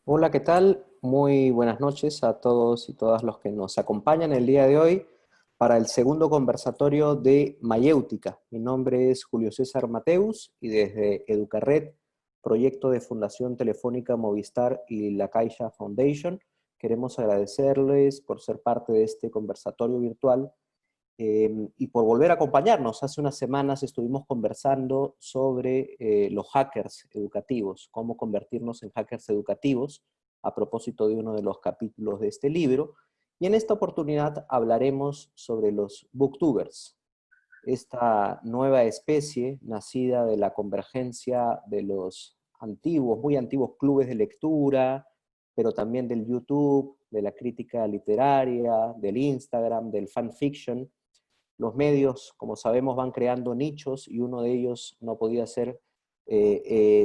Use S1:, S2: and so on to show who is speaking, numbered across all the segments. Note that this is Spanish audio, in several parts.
S1: Hola, ¿qué tal? Muy buenas noches a todos y todas los que nos acompañan el día de hoy para el segundo conversatorio de Mayéutica. Mi nombre es Julio César Mateus y desde Educarred, proyecto de Fundación Telefónica Movistar y la Caixa Foundation, queremos agradecerles por ser parte de este conversatorio virtual y por volver a acompañarnos. Hace unas semanas estuvimos conversando sobre los hackers educativos, cómo convertirnos en hackers educativos, a propósito de uno de los capítulos de este libro. Y en esta oportunidad hablaremos sobre los booktubers, esta nueva especie nacida de la convergencia de los antiguos, muy antiguos clubes de lectura, pero también del YouTube, de la crítica literaria, del Instagram, del fanfiction. Los medios, como sabemos, van creando nichos y uno de ellos no podía ser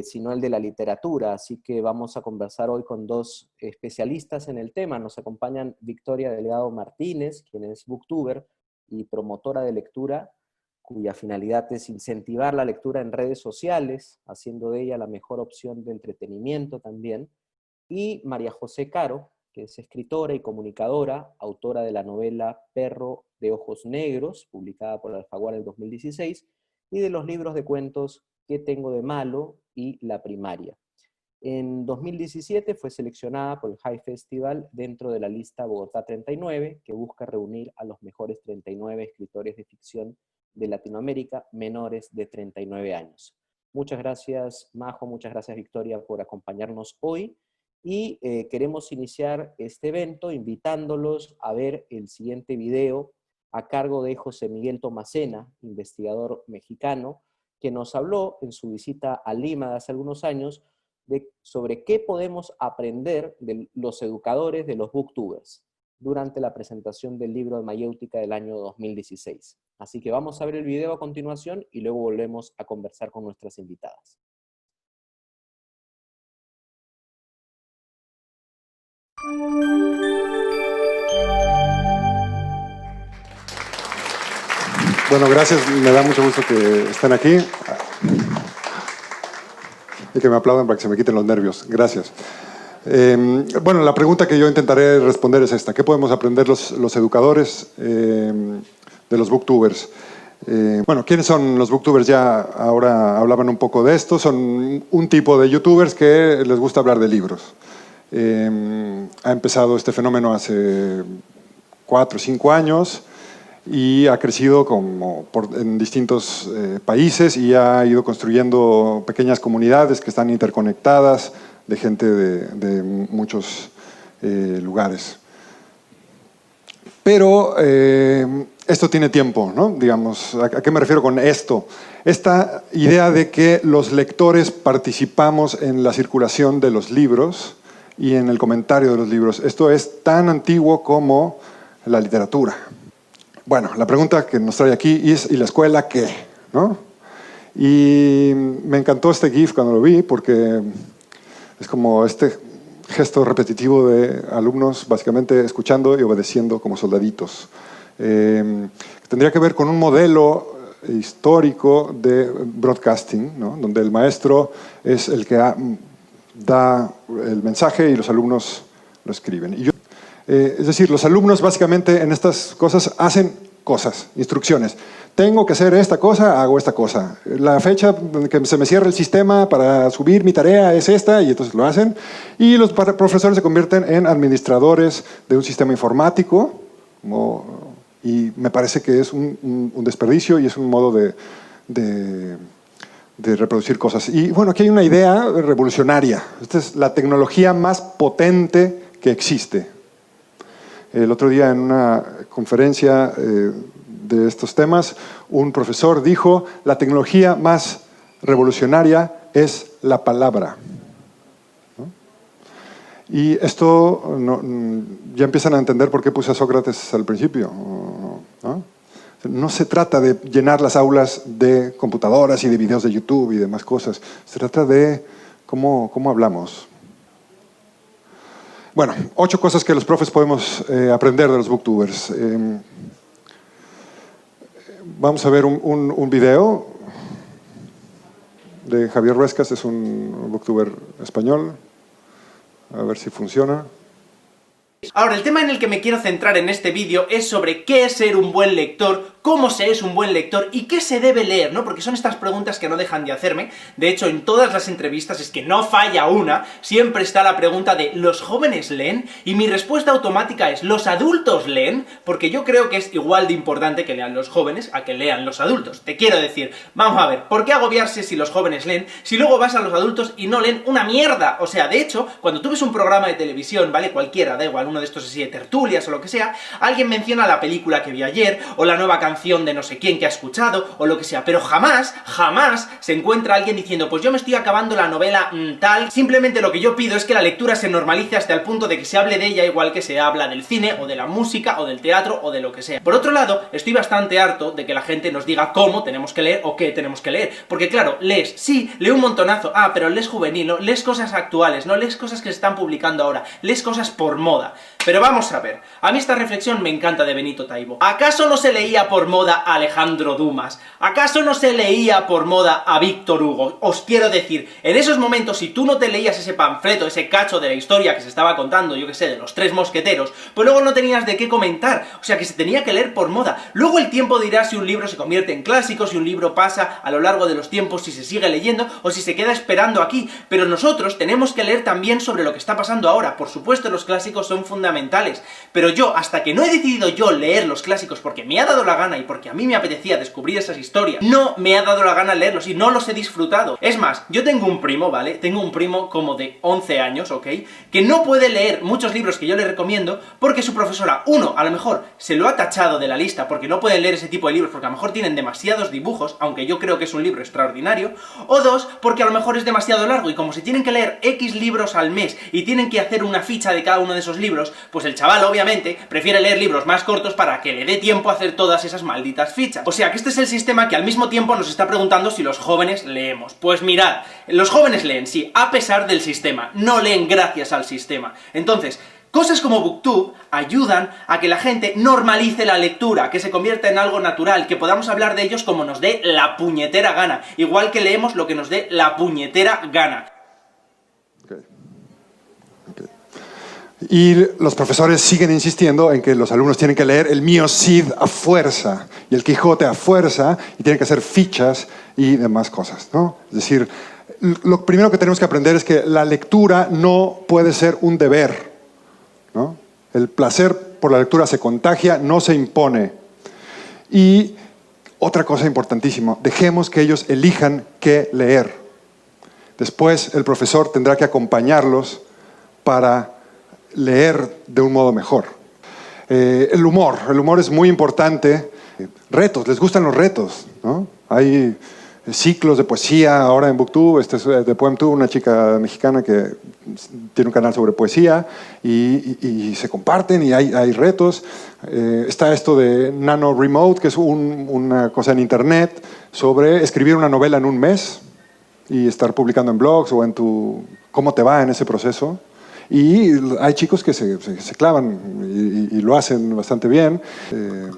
S1: sino el de la literatura. Así que vamos a conversar hoy con dos especialistas en el tema. Nos acompañan Victoria Delgado Martínez, quien es booktuber y promotora de lectura, cuya finalidad es incentivar la lectura en redes sociales, haciendo de ella la mejor opción de entretenimiento también. Y María José Caro, que es escritora y comunicadora, autora de la novela Perro de Ojos Negros, publicada por Alfaguara en 2016, y de los libros de cuentos ¿Qué tengo de malo? Y La primaria. En 2017 fue seleccionada por el High Festival dentro de la lista Bogotá 39, que busca reunir a los mejores 39 escritores de ficción de Latinoamérica menores de 39 años. Muchas gracias, Majo, muchas gracias, Victoria, por acompañarnos hoy. Y queremos iniciar este evento invitándolos a ver el siguiente video a cargo de José Miguel Tomacena, investigador mexicano, que nos habló en su visita a Lima de hace algunos años sobre qué podemos aprender de los educadores, de los booktubers, durante la presentación del libro de Mayéutica del año 2016. Así que vamos a ver el video a continuación y luego volvemos a conversar con nuestras invitadas.
S2: Bueno, gracias. Me da mucho gusto que estén aquí y que me aplaudan para que se me quiten los nervios. Gracias. Bueno, la pregunta que yo intentaré responder es esta. ¿Qué podemos aprender los educadores de los booktubers? Bueno, ¿quiénes son los booktubers? Ya ahora hablaban un poco de esto. Son un tipo de youtubers que les gusta hablar de libros. Ha empezado este fenómeno hace 4 o 5 años y ha crecido en distintos países y ha ido construyendo pequeñas comunidades que están interconectadas de gente de muchos lugares. Pero esto tiene tiempo, ¿no? Digamos, ¿a qué me refiero con esto? Esta idea de que los lectores participamos en la circulación de los libros y en el comentario de los libros. Esto es tan antiguo como la literatura. Bueno, la pregunta que nos trae aquí es, ¿y la escuela qué? ¿No? Y me encantó este GIF cuando lo vi, porque es como este gesto repetitivo de alumnos básicamente escuchando y obedeciendo como soldaditos. Tendría que ver con un modelo histórico de broadcasting, ¿no? Donde el maestro es el que da el mensaje y los alumnos lo escriben. Es decir, los alumnos básicamente en estas cosas hacen cosas, instrucciones. Tengo que hacer esta cosa, hago esta cosa. La fecha en que se me cierra el sistema para subir mi tarea es esta, y entonces lo hacen. Y los profesores se convierten en administradores de un sistema informático, y me parece que es un desperdicio y es un modo de reproducir cosas. Y bueno, aquí hay una idea revolucionaria. Esta es la tecnología más potente que existe. El otro día en una conferencia de estos temas, un profesor dijo, la tecnología más revolucionaria es la palabra. ¿No? Y esto ya empiezan a entender por qué puse a Sócrates al principio. ¿No? No se trata de llenar las aulas de computadoras y de videos de YouTube y demás cosas. Se trata de cómo hablamos. Bueno, 8 cosas que los profes podemos aprender de los booktubers. Vamos a ver un video de Javier Ruescas, es un booktuber español. A ver si funciona.
S3: Ahora, el tema en el que me quiero centrar en este vídeo es sobre qué es ser un buen lector, cómo se es un buen lector y qué se debe leer, ¿no? Porque son estas preguntas que no dejan de hacerme. De hecho, en todas las entrevistas, es que no falla una, siempre está la pregunta de ¿los jóvenes leen? Y mi respuesta automática es ¿los adultos leen? Porque yo creo que es igual de importante que lean los jóvenes a que lean los adultos. Te quiero decir, vamos a ver, ¿por qué agobiarse si los jóvenes leen? Si luego vas a los adultos y no leen una mierda. O sea, de hecho, cuando tú ves un programa de televisión, ¿vale? Cualquiera, da igual, uno de estos así de tertulias o lo que sea, alguien menciona la película que vio ayer, o la nueva canción de no sé quién que ha escuchado, o lo que sea, pero jamás se encuentra alguien diciendo, pues yo me estoy acabando la novela tal. Simplemente lo que yo pido es que la lectura se normalice hasta el punto de que se hable de ella igual que se habla del cine, o de la música, o del teatro, o de lo que sea. Por otro lado, estoy bastante harto de que la gente nos diga cómo tenemos que leer, o qué tenemos que leer, porque claro, lees, sí, lee un montonazo, pero lees juvenil, no, lees cosas actuales, no lees cosas que se están publicando ahora, lees cosas por moda. Pero vamos a ver, a mí esta reflexión me encanta de Benito Taibo. ¿Acaso no se leía por moda a Alejandro Dumas? ¿Acaso no se leía por moda a Víctor Hugo? Os quiero decir, en esos momentos, si tú no te leías ese panfleto, ese cacho de la historia que se estaba contando, yo que sé, de los tres mosqueteros, pues luego no tenías de qué comentar, o sea que se tenía que leer por moda. Luego el tiempo dirá si un libro se convierte en clásico, si un libro pasa a lo largo de los tiempos, si se sigue leyendo, o si se queda esperando aquí, pero nosotros tenemos que leer también sobre lo que está pasando ahora. Por supuesto, los clásicos son fundamentales, pero yo, hasta que no he decidido yo leer los clásicos porque me ha dado la gana y porque a mí me apetecía descubrir esas historias, no me ha dado la gana leerlos y no los he disfrutado. Es más, yo tengo un primo, ¿vale? Tengo un primo como de 11 años, ¿ok? Que no puede leer muchos libros que yo le recomiendo porque su profesora, uno, a lo mejor se lo ha tachado de la lista porque no puede leer ese tipo de libros porque a lo mejor tienen demasiados dibujos, aunque yo creo que es un libro extraordinario, o dos, porque a lo mejor es demasiado largo y como si tienen que leer X libros al mes y tienen que hacer una ficha de cada uno de esos libros, pues el chaval obviamente prefiere leer libros más cortos para que le dé tiempo a hacer todas esas malditas fichas. O sea que este es el sistema que al mismo tiempo nos está preguntando si los jóvenes leemos. Pues mirad, los jóvenes leen, sí, a pesar del sistema, no leen gracias al sistema. Entonces, cosas como Booktube ayudan a que la gente normalice la lectura, que se convierta en algo natural, que podamos hablar de ellos como nos dé la puñetera gana, igual que leemos lo que nos dé la puñetera gana.
S2: Y los profesores siguen insistiendo en que los alumnos tienen que leer el Mío Cid a fuerza, y el Quijote a fuerza, y tienen que hacer fichas y demás cosas, ¿no? Es decir, lo primero que tenemos que aprender es que la lectura no puede ser un deber, ¿no? El placer por la lectura se contagia, no se impone. Y otra cosa importantísima, dejemos que ellos elijan qué leer. Después el profesor tendrá que acompañarlos para leer de un modo mejor. El humor es muy importante. Retos, les gustan los retos, ¿no? Hay ciclos de poesía ahora en Booktube. Este es de PoemTube, una chica mexicana que tiene un canal sobre poesía y se comparten y hay retos. Está esto de NaNoWriMo, que es una cosa en internet sobre escribir una novela en un mes y estar publicando en blogs o en cómo te va en ese proceso. Y hay chicos que se clavan y lo hacen bastante bien. El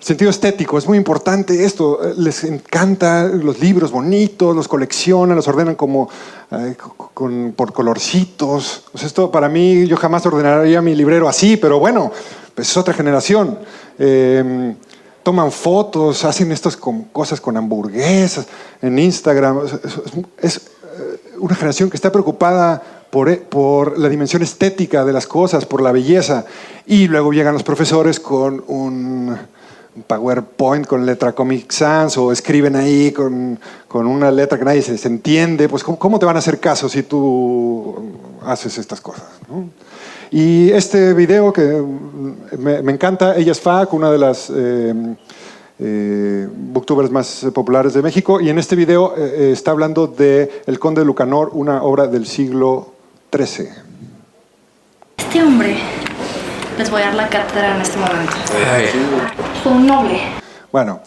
S2: sentido estético es muy importante esto. Les encanta los libros bonitos, los coleccionan, los ordenan como por colorcitos. O sea, esto para mí, yo jamás ordenaría mi librero así, pero bueno, pues es otra generación. Toman fotos, hacen estas cosas con hamburguesas en Instagram. Es una generación que está preocupada por la dimensión estética de las cosas, por la belleza. Y luego llegan los profesores con un PowerPoint con letra Comic Sans o escriben ahí con una letra que nadie se entiende. Pues ¿cómo te van a hacer caso si tú haces estas cosas, ¿no? Y este video que me encanta, ella es FAC, una de las booktubers más populares de México, y en este video está hablando de El Conde de Lucanor, una obra del siglo XIII.
S4: Este hombre, les voy a dar la cátedra en este momento. Fue un noble.
S2: Bueno,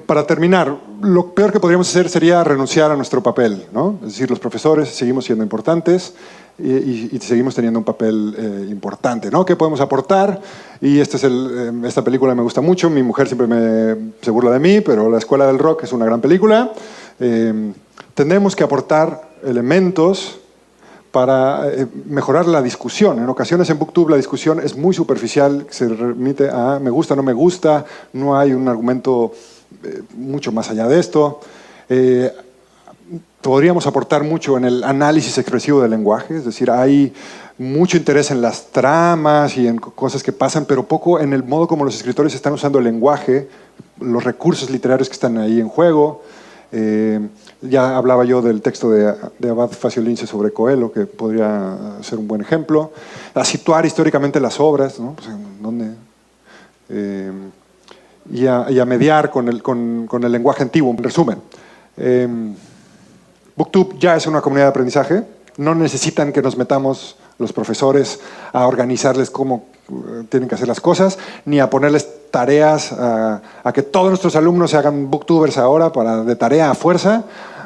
S2: para terminar, lo peor que podríamos hacer sería renunciar a nuestro papel, ¿no? Es decir, los profesores seguimos siendo importantes y seguimos teniendo un papel importante, ¿no? ¿Qué podemos aportar? Y esta película me gusta mucho, mi mujer siempre se burla de mí, pero La Escuela del Rock es una gran película. Tendremos que aportar elementos para mejorar la discusión. En ocasiones en BookTube la discusión es muy superficial, se remite a me gusta, no me gusta, no hay un argumento mucho más allá de esto. Podríamos aportar mucho en el análisis expresivo del lenguaje, es decir, hay mucho interés en las tramas y en cosas que pasan, pero poco en el modo como los escritores están usando el lenguaje, los recursos literarios que están ahí en juego. Ya hablaba yo del texto de Abad Faciolince sobre Coelho, que podría ser un buen ejemplo. A situar históricamente las obras, ¿no? Pues, ¿dónde? Y a mediar con el lenguaje antiguo. En resumen, BookTube ya es una comunidad de aprendizaje. No necesitan que nos metamos los profesores a organizarles cómo tienen que hacer las cosas, ni a ponerles tareas a que todos nuestros alumnos se hagan booktubers ahora de tarea a fuerza,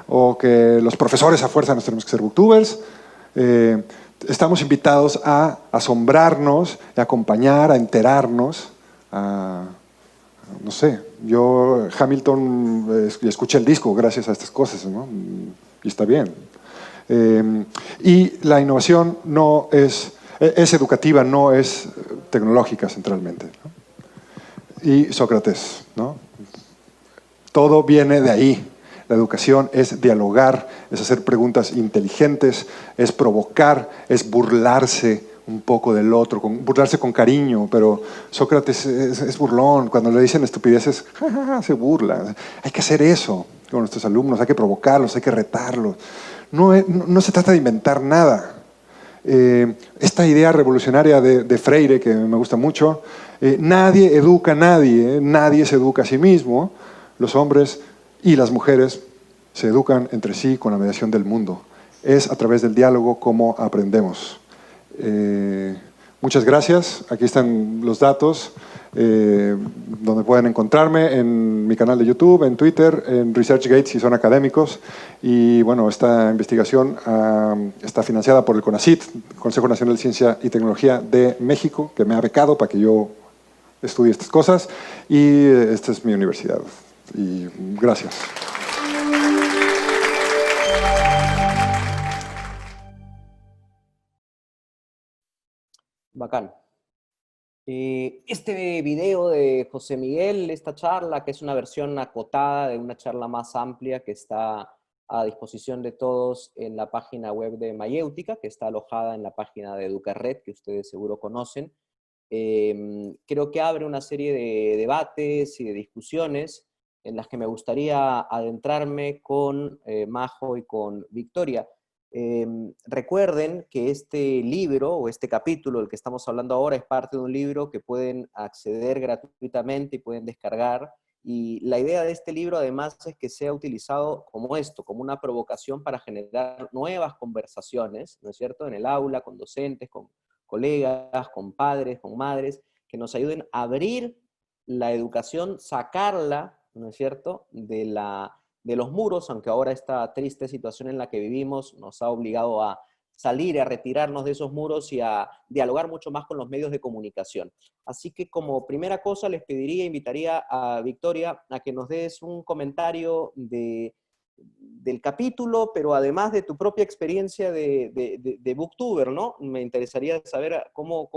S2: o que los profesores a fuerza nos tenemos que ser booktubers. Estamos invitados a asombrarnos, a acompañar, a enterarnos, no sé, yo Hamilton escuché el disco gracias a estas cosas, ¿no? Y está bien. Y la innovación no es educativa, no es tecnológica centralmente, ¿no? Y Sócrates, ¿no? Todo viene de ahí. La educación es dialogar, es hacer preguntas inteligentes, es provocar, es burlarse un poco del otro, burlarse con cariño, pero Sócrates es burlón. Cuando le dicen estupideces, se burla. Hay que hacer eso con nuestros alumnos, hay que provocarlos, hay que retarlos. No se trata de inventar nada. Esta idea revolucionaria de Freire, que me gusta mucho, nadie educa a nadie, nadie se educa a sí mismo. Los hombres y las mujeres se educan entre sí con la mediación del mundo. Es a través del diálogo como aprendemos. Muchas gracias. Aquí están los datos donde pueden encontrarme, en mi canal de YouTube, en Twitter, en ResearchGate si son académicos. Y bueno, esta investigación está financiada por el CONACYT, Consejo Nacional de Ciencia y Tecnología de México, que me ha becado para que yo estudie estas cosas. Y esta es mi universidad. Y gracias.
S1: Bacán. Este video de José Miguel, esta charla, que es una versión acotada de una charla más amplia que está a disposición de todos en la página web de Mayéutica, que está alojada en la página de Educarred, que ustedes seguro conocen. Creo que abre una serie de debates y de discusiones en las que me gustaría adentrarme con Majo y con Victoria. Recuerden que este libro o este capítulo del que estamos hablando ahora es parte de un libro que pueden acceder gratuitamente y pueden descargar, y la idea de este libro además es que sea utilizado como esto, como una provocación para generar nuevas conversaciones, ¿no es cierto?, en el aula, con docentes, con colegas, con padres, con madres, que nos ayuden a abrir la educación, sacarla, ¿no es cierto?, de los muros, aunque ahora esta triste situación en la que vivimos nos ha obligado a salir, a retirarnos de esos muros y a dialogar mucho más con los medios de comunicación. Así que como primera cosa les pediría, invitaría a Victoria a que nos des un comentario del capítulo, pero además de tu propia experiencia de booktuber, ¿no? Me interesaría saber cómo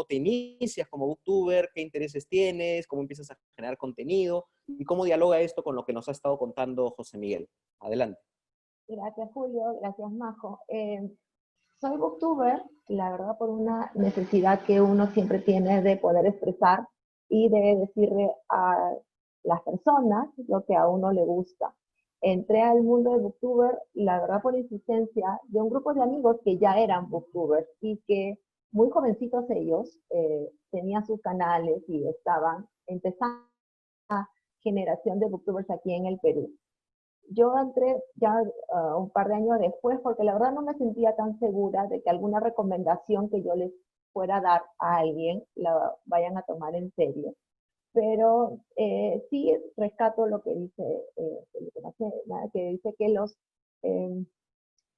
S1: te inicias como booktuber, qué intereses tienes, cómo empiezas a generar contenido y cómo dialoga esto con lo que nos ha estado contando José Miguel. Adelante.
S5: Gracias, Julio. Gracias, Majo. Soy booktuber, la verdad, por una necesidad que uno siempre tiene de poder expresar y de decirle a las personas lo que a uno le gusta. Entré al mundo de booktuber, la verdad, por insistencia de un grupo de amigos que ya eran booktubers y que muy jovencitos ellos tenían sus canales y estaban empezando la generación de booktubers aquí en el Perú. Yo entré ya un par de años después porque la verdad no me sentía tan segura de que alguna recomendación que yo les fuera a dar a alguien la vayan a tomar en serio. Pero sí rescato lo que dice que dice que los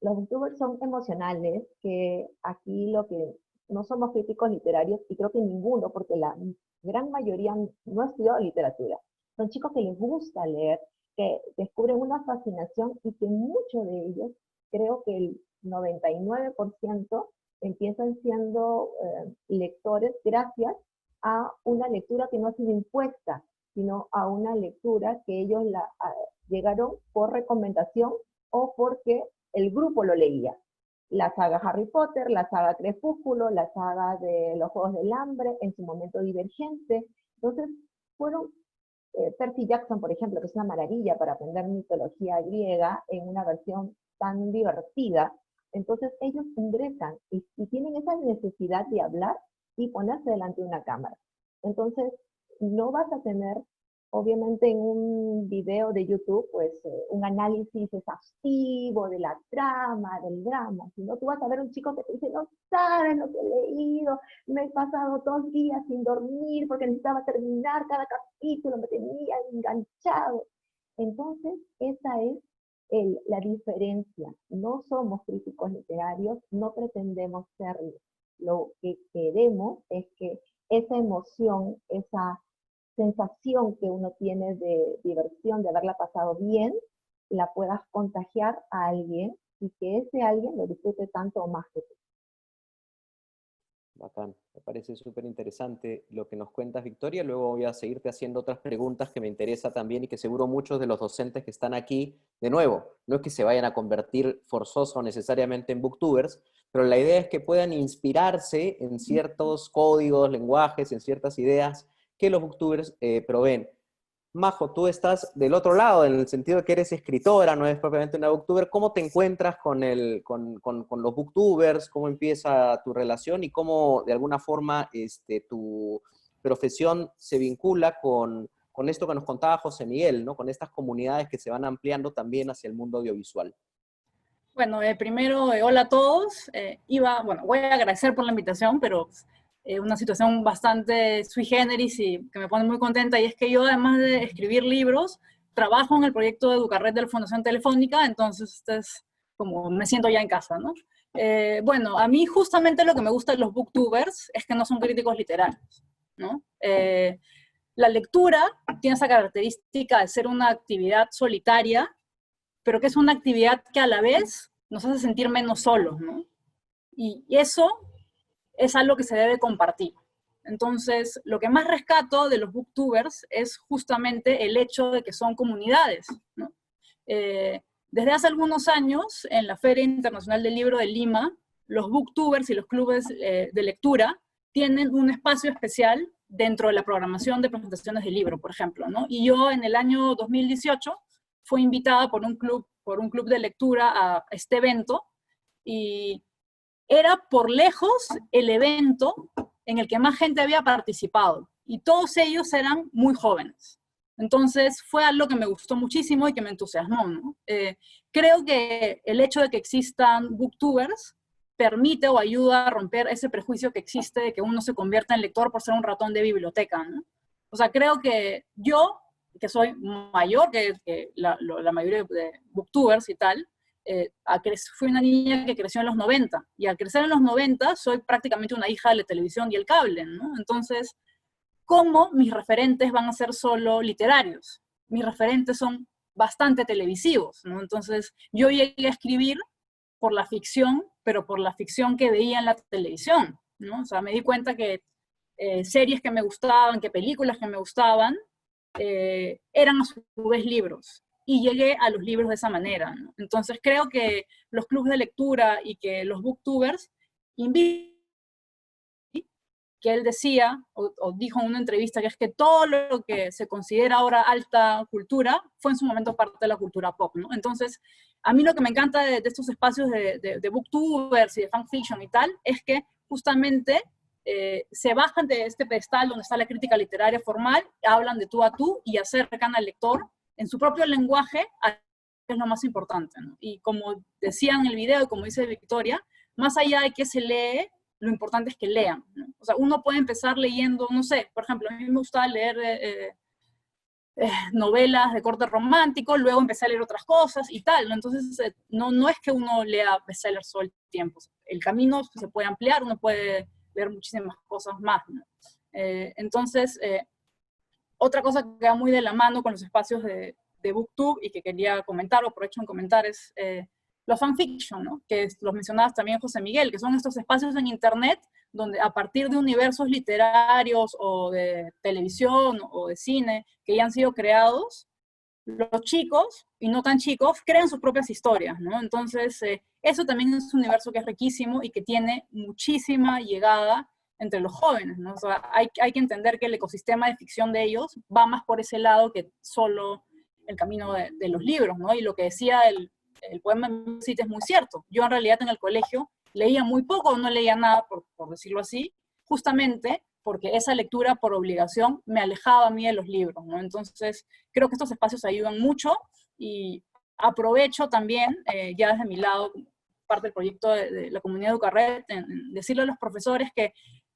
S5: youtubers son emocionales, que aquí lo que no somos críticos literarios, y creo que ninguno, porque la gran mayoría no ha estudiado literatura. Son chicos que les gusta leer, que descubren una fascinación y que muchos de ellos creo que 99% empiezan siendo lectores gracias a una lectura que no ha sido impuesta, sino a una lectura que ellos llegaron por recomendación o porque el grupo lo leía. La saga Harry Potter, la saga Crepúsculo, la saga de los Juegos del Hambre, en su momento Divergente. Entonces, fueron Percy Jackson, por ejemplo, que es una maravilla para aprender mitología griega en una versión tan divertida. Entonces, ellos ingresan y tienen esa necesidad de hablar y ponerse delante de una cámara. Entonces, no vas a tener, obviamente, en un video de YouTube, pues, un análisis exhaustivo de la trama, del drama, sino tú vas a ver un chico que te dice, no sabes lo que he leído, me he pasado 2 días sin dormir porque necesitaba terminar cada capítulo, me tenía enganchado. Entonces, esa es la diferencia. No somos críticos literarios, no pretendemos serlo. Lo que queremos es que esa emoción, esa sensación que uno tiene de diversión, de haberla pasado bien, la puedas contagiar a alguien y que ese alguien lo disfrute tanto o más que tú.
S1: Bacán, me parece súper interesante lo que nos cuentas, Victoria. Luego voy a seguirte haciendo otras preguntas que me interesa también y que seguro muchos de los docentes que están aquí, de nuevo, no es que se vayan a convertir forzoso o necesariamente en booktubers, pero la idea es que puedan inspirarse en ciertos códigos, lenguajes, en ciertas ideas que los booktubers proveen. Majo, tú estás del otro lado, en el sentido de que eres escritora, no eres propiamente una booktuber. ¿Cómo te encuentras con los booktubers? ¿Cómo empieza tu relación? ¿Y cómo, de alguna forma, tu profesión se vincula con esto que nos contaba José Miguel, ¿no? Con estas comunidades que se van ampliando también hacia el mundo audiovisual?
S6: Bueno, primero, hola a todos. Voy a agradecer por la invitación, pero una situación bastante sui generis y que me pone muy contenta, y es que yo, además de escribir libros, trabajo en el proyecto de Educarred de la Fundación Telefónica, entonces es como me siento ya en casa, ¿no? Bueno, a mí justamente lo que me gusta de los booktubers es que no son críticos literarios, ¿no? La lectura tiene esa característica de ser una actividad solitaria, pero que es una actividad que a la vez nos hace sentir menos solos, ¿no? Y eso es algo que se debe compartir. Entonces, lo que más rescato de los booktubers es justamente el hecho de que son comunidades, ¿no? Desde hace algunos años, en la Feria Internacional del Libro de Lima, los booktubers y los clubes de lectura tienen un espacio especial dentro de la programación de presentaciones de libro, por ejemplo, ¿no? Y yo en el año 2018 fui invitada por un club de lectura a este evento, y era por lejos el evento en el que más gente había participado, y todos ellos eran muy jóvenes. Entonces fue algo que me gustó muchísimo y que me entusiasmó, ¿no? Creo que el hecho de que existan booktubers permite o ayuda a romper ese prejuicio que existe de que uno se convierta en lector por ser un ratón de biblioteca, ¿no? O sea, creo que yo, que soy mayor que la mayoría de booktubers y tal, fui una niña que creció en los 90, y al crecer en los 90 soy prácticamente una hija de la televisión y el cable, ¿no? Entonces, ¿cómo mis referentes van a ser solo literarios? Mis referentes son bastante televisivos, ¿no? Entonces, yo llegué a escribir por la ficción, pero por la ficción que veía en la televisión, ¿no? O sea, me di cuenta que series que me gustaban, que películas que me gustaban, eran a su vez libros, y llegué a los libros de esa manera, ¿no? Entonces creo que los clubes de lectura y que los booktubers invitan, que él decía, o dijo en una entrevista, que es que todo lo que se considera ahora alta cultura fue en su momento parte de la cultura pop, ¿no? Entonces, a mí lo que me encanta de estos espacios de booktubers y de fanfiction y tal, es que justamente se bajan de este pedestal donde está la crítica literaria formal, hablan de tú a tú y acercan al lector en su propio lenguaje, es lo más importante, ¿no? Y como decía en el video, como dice Victoria, más allá de que se lee, lo importante es que lean, ¿no? O sea, uno puede empezar leyendo, no sé, por ejemplo, a mí me gusta leer novelas de corte romántico, luego empecé a leer otras cosas y tal, ¿no? Entonces, no es que uno lea bestsellers todo el tiempo. El camino se puede ampliar, uno puede leer muchísimas cosas más, ¿no? Entonces, otra cosa que va muy de la mano con los espacios de BookTube y que quería comentar, o aprovecho en comentar, es los fanfiction, ¿no? Que los mencionabas también, José Miguel, que son estos espacios en Internet donde a partir de universos literarios o de televisión o de cine que ya han sido creados, los chicos, y no tan chicos, crean sus propias historias, ¿no? Entonces, eso también es un universo que es riquísimo y que tiene muchísima llegada entre los jóvenes, ¿no? O sea, hay que entender que el ecosistema de ficción de ellos va más por ese lado que solo el camino de los libros, ¿no? Y lo que decía el poema es muy cierto. Yo en realidad en el colegio leía muy poco o no leía nada, por decirlo así, justamente porque esa lectura por obligación me alejaba a mí de los libros, ¿no? Entonces, creo que estos espacios ayudan mucho y aprovecho también, ya desde mi lado, parte del proyecto de la comunidad Educarred, en decirle a los profesores que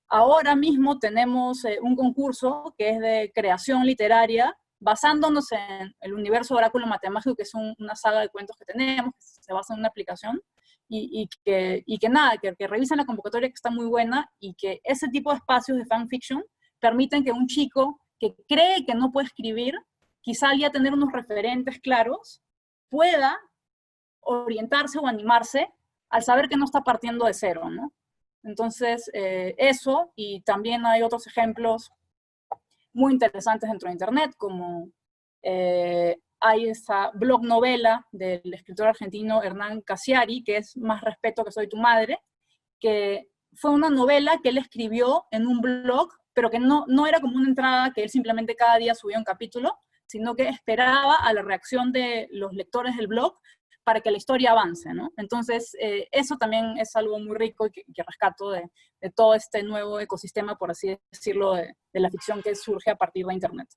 S6: ahora mismo tenemos un concurso que es de creación literaria, basándonos en el universo de Oráculo Matemático, que es una saga de cuentos que tenemos, que se basa en una aplicación, y que nada, que revisen la convocatoria, que está muy buena, y que ese tipo de espacios de fanfiction permiten que un chico que cree que no puede escribir, quizá ya tener unos referentes claros, pueda orientarse o animarse al saber que no está partiendo de cero, ¿no? Entonces, eso, y también hay otros ejemplos muy interesantes dentro de Internet, como hay esa blog novela del escritor argentino Hernán Casiari, que es Más respeto que soy tu madre, que fue una novela que él escribió en un blog, pero que no era como una entrada que él simplemente cada día subía un capítulo, sino que esperaba a la reacción de los lectores del blog para que la historia avance, ¿no? Entonces, eso también es algo muy rico y que rescato de todo este nuevo ecosistema, por así decirlo, de la ficción que surge a partir de Internet.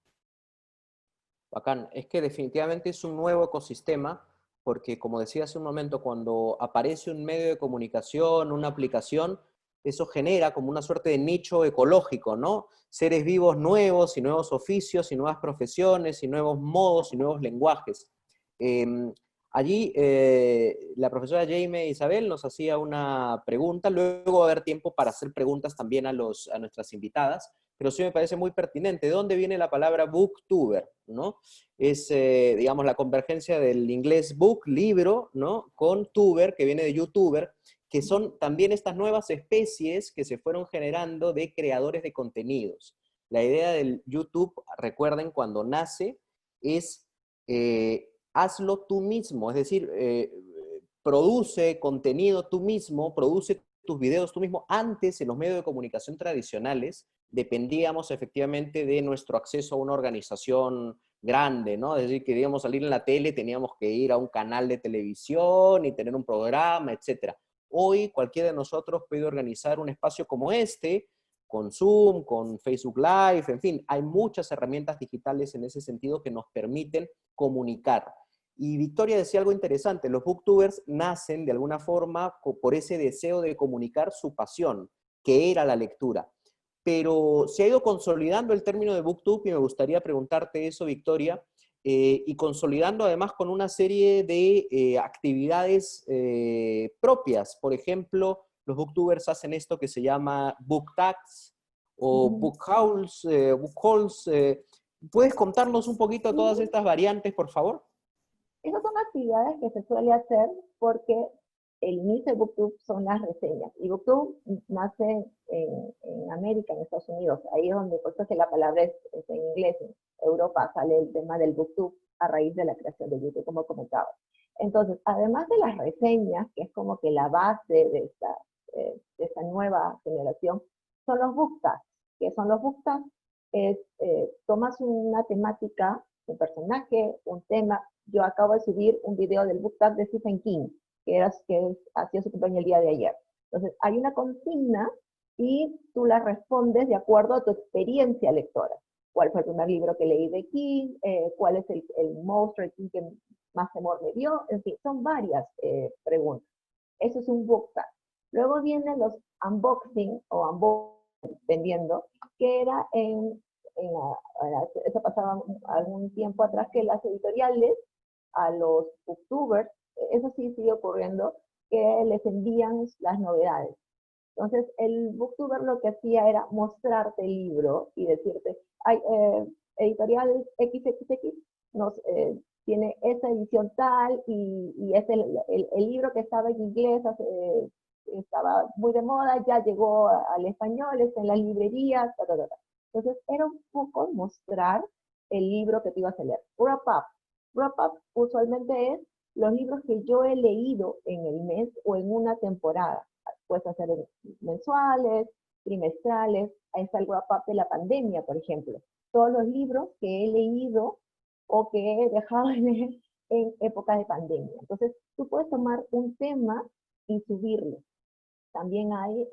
S1: Bacán. Es que definitivamente es un nuevo ecosistema, porque como decía hace un momento, cuando aparece un medio de comunicación, una aplicación, eso genera como una suerte de nicho ecológico, ¿no? Seres vivos nuevos y nuevos oficios y nuevas profesiones y nuevos modos y nuevos lenguajes. Allí la profesora Jaime Isabel nos hacía una pregunta, luego va a haber tiempo para hacer preguntas también a nuestras invitadas, pero sí me parece muy pertinente. ¿De dónde viene la palabra booktuber? ¿No? Es, digamos, la convergencia del inglés book, libro, ¿no? Con tuber, que viene de youtuber, que son también estas nuevas especies que se fueron generando de creadores de contenidos. La idea del YouTube, recuerden, cuando nace, es hazlo tú mismo, es decir, produce contenido tú mismo, produce tus videos tú mismo. Antes, en los medios de comunicación tradicionales, dependíamos efectivamente de nuestro acceso a una organización grande, ¿no? Es decir, queríamos salir en la tele, teníamos que ir a un canal de televisión y tener un programa, etc. Hoy cualquiera de nosotros puede organizar un espacio como este, con Zoom, con Facebook Live, en fin, hay muchas herramientas digitales en ese sentido que nos permiten comunicar. Y Victoria decía algo interesante, los booktubers nacen de alguna forma por ese deseo de comunicar su pasión, que era la lectura. Pero se ha ido consolidando el término de booktube y me gustaría preguntarte eso, Victoria, y consolidando además con una serie de actividades propias. Por ejemplo, los booktubers hacen esto que se llama book tags o book hauls. ¿Puedes contarnos un poquito todas estas variantes, por favor?
S5: Esas son actividades que se suele hacer porque el inicio de BookTube son las reseñas. Y BookTube nace en América, en Estados Unidos. Ahí es donde, por eso que la palabra es en inglés. En Europa sale el tema del BookTube a raíz de la creación de YouTube, como comentaba. Entonces, además de las reseñas, que es como que la base de esta nueva generación, son los book tags. ¿Qué son los book tags? Tomas una temática, un personaje, un tema. Yo acabo de subir un video del book tag de Stephen King, que ha sido su cumpleaños el día de ayer. Entonces, hay una consigna y tú la respondes de acuerdo a tu experiencia lectora. ¿Cuál fue el primer libro que leí de King? ¿Cuál es el monstruo de King que más temor me dio? En fin, son varias preguntas. Eso es un book tag. Luego vienen los unboxing o unboxing, dependiendo, que era eso pasaba algún tiempo atrás, que las editoriales a los booktubers, eso sí sigue ocurriendo, que les envían las novedades. Entonces, el booktuber lo que hacía era mostrarte el libro y decirte, editorial XXX tiene esta edición tal, y es el libro que estaba en inglés, estaba muy de moda, ya llegó al español, está en las librerías, ta, ta, ta, ta. Entonces era un poco mostrar el libro que te ibas a leer. Wrap up. Wrap up usualmente es los libros que yo he leído en el mes o en una temporada. Puedes hacer mensuales, trimestrales. Ahí está el wrap up de la pandemia, por ejemplo. Todos los libros que he leído o que he dejado de leer en épocas de pandemia. Entonces, tú puedes tomar un tema y subirlo. También hay,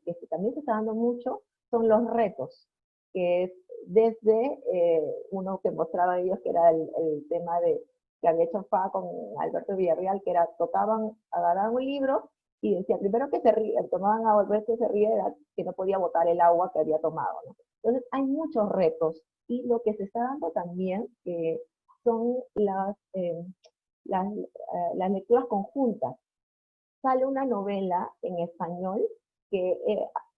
S5: que también se está dando mucho, son los retos, que es desde uno que mostraba ellos, que era el tema que había hecho FA con Alberto Villarreal, que era, agarraban un libro y decía, primero que se ríe, tomaban a volver que se ríe, era que no podía botar el agua que había tomado, ¿no? Entonces hay muchos retos, y lo que se está dando también son las lecturas conjuntas. Sale una novela en español que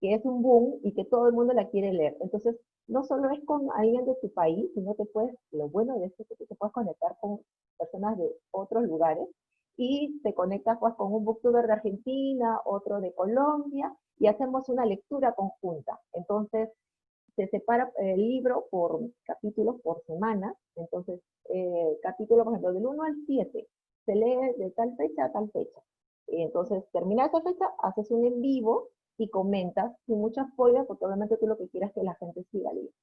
S5: es un boom y que todo el mundo la quiere leer. Entonces, no solo es con alguien de tu país, sino lo bueno de esto es que te puedes conectar con personas de otros lugares, y te conectas pues con un booktuber de Argentina, otro de Colombia, y hacemos una lectura conjunta. Entonces, se separa el libro por capítulos por semana. Entonces, capítulo, por ejemplo, del 1 al 7, se lee de tal fecha a tal fecha. Y entonces, termina esa fecha, haces un en vivo y comentas sin mucha spoiler, porque obviamente tú lo que quieres es que la gente siga leyendo.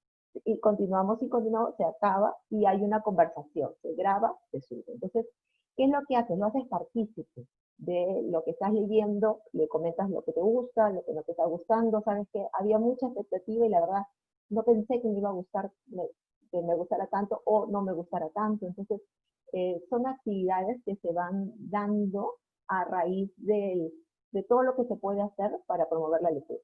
S5: Y continuamos, se acaba, y hay una conversación, se graba, se sube. Entonces, ¿qué es lo que haces? Lo haces partícipe de lo que estás leyendo, le comentas lo que te gusta, lo que no te está gustando. Sabes que había mucha expectativa y la verdad no pensé que me iba a gustar, que me gustara tanto o no me gustara tanto. Entonces, son actividades que se van dando a raíz de todo lo que se puede hacer para promover la lectura.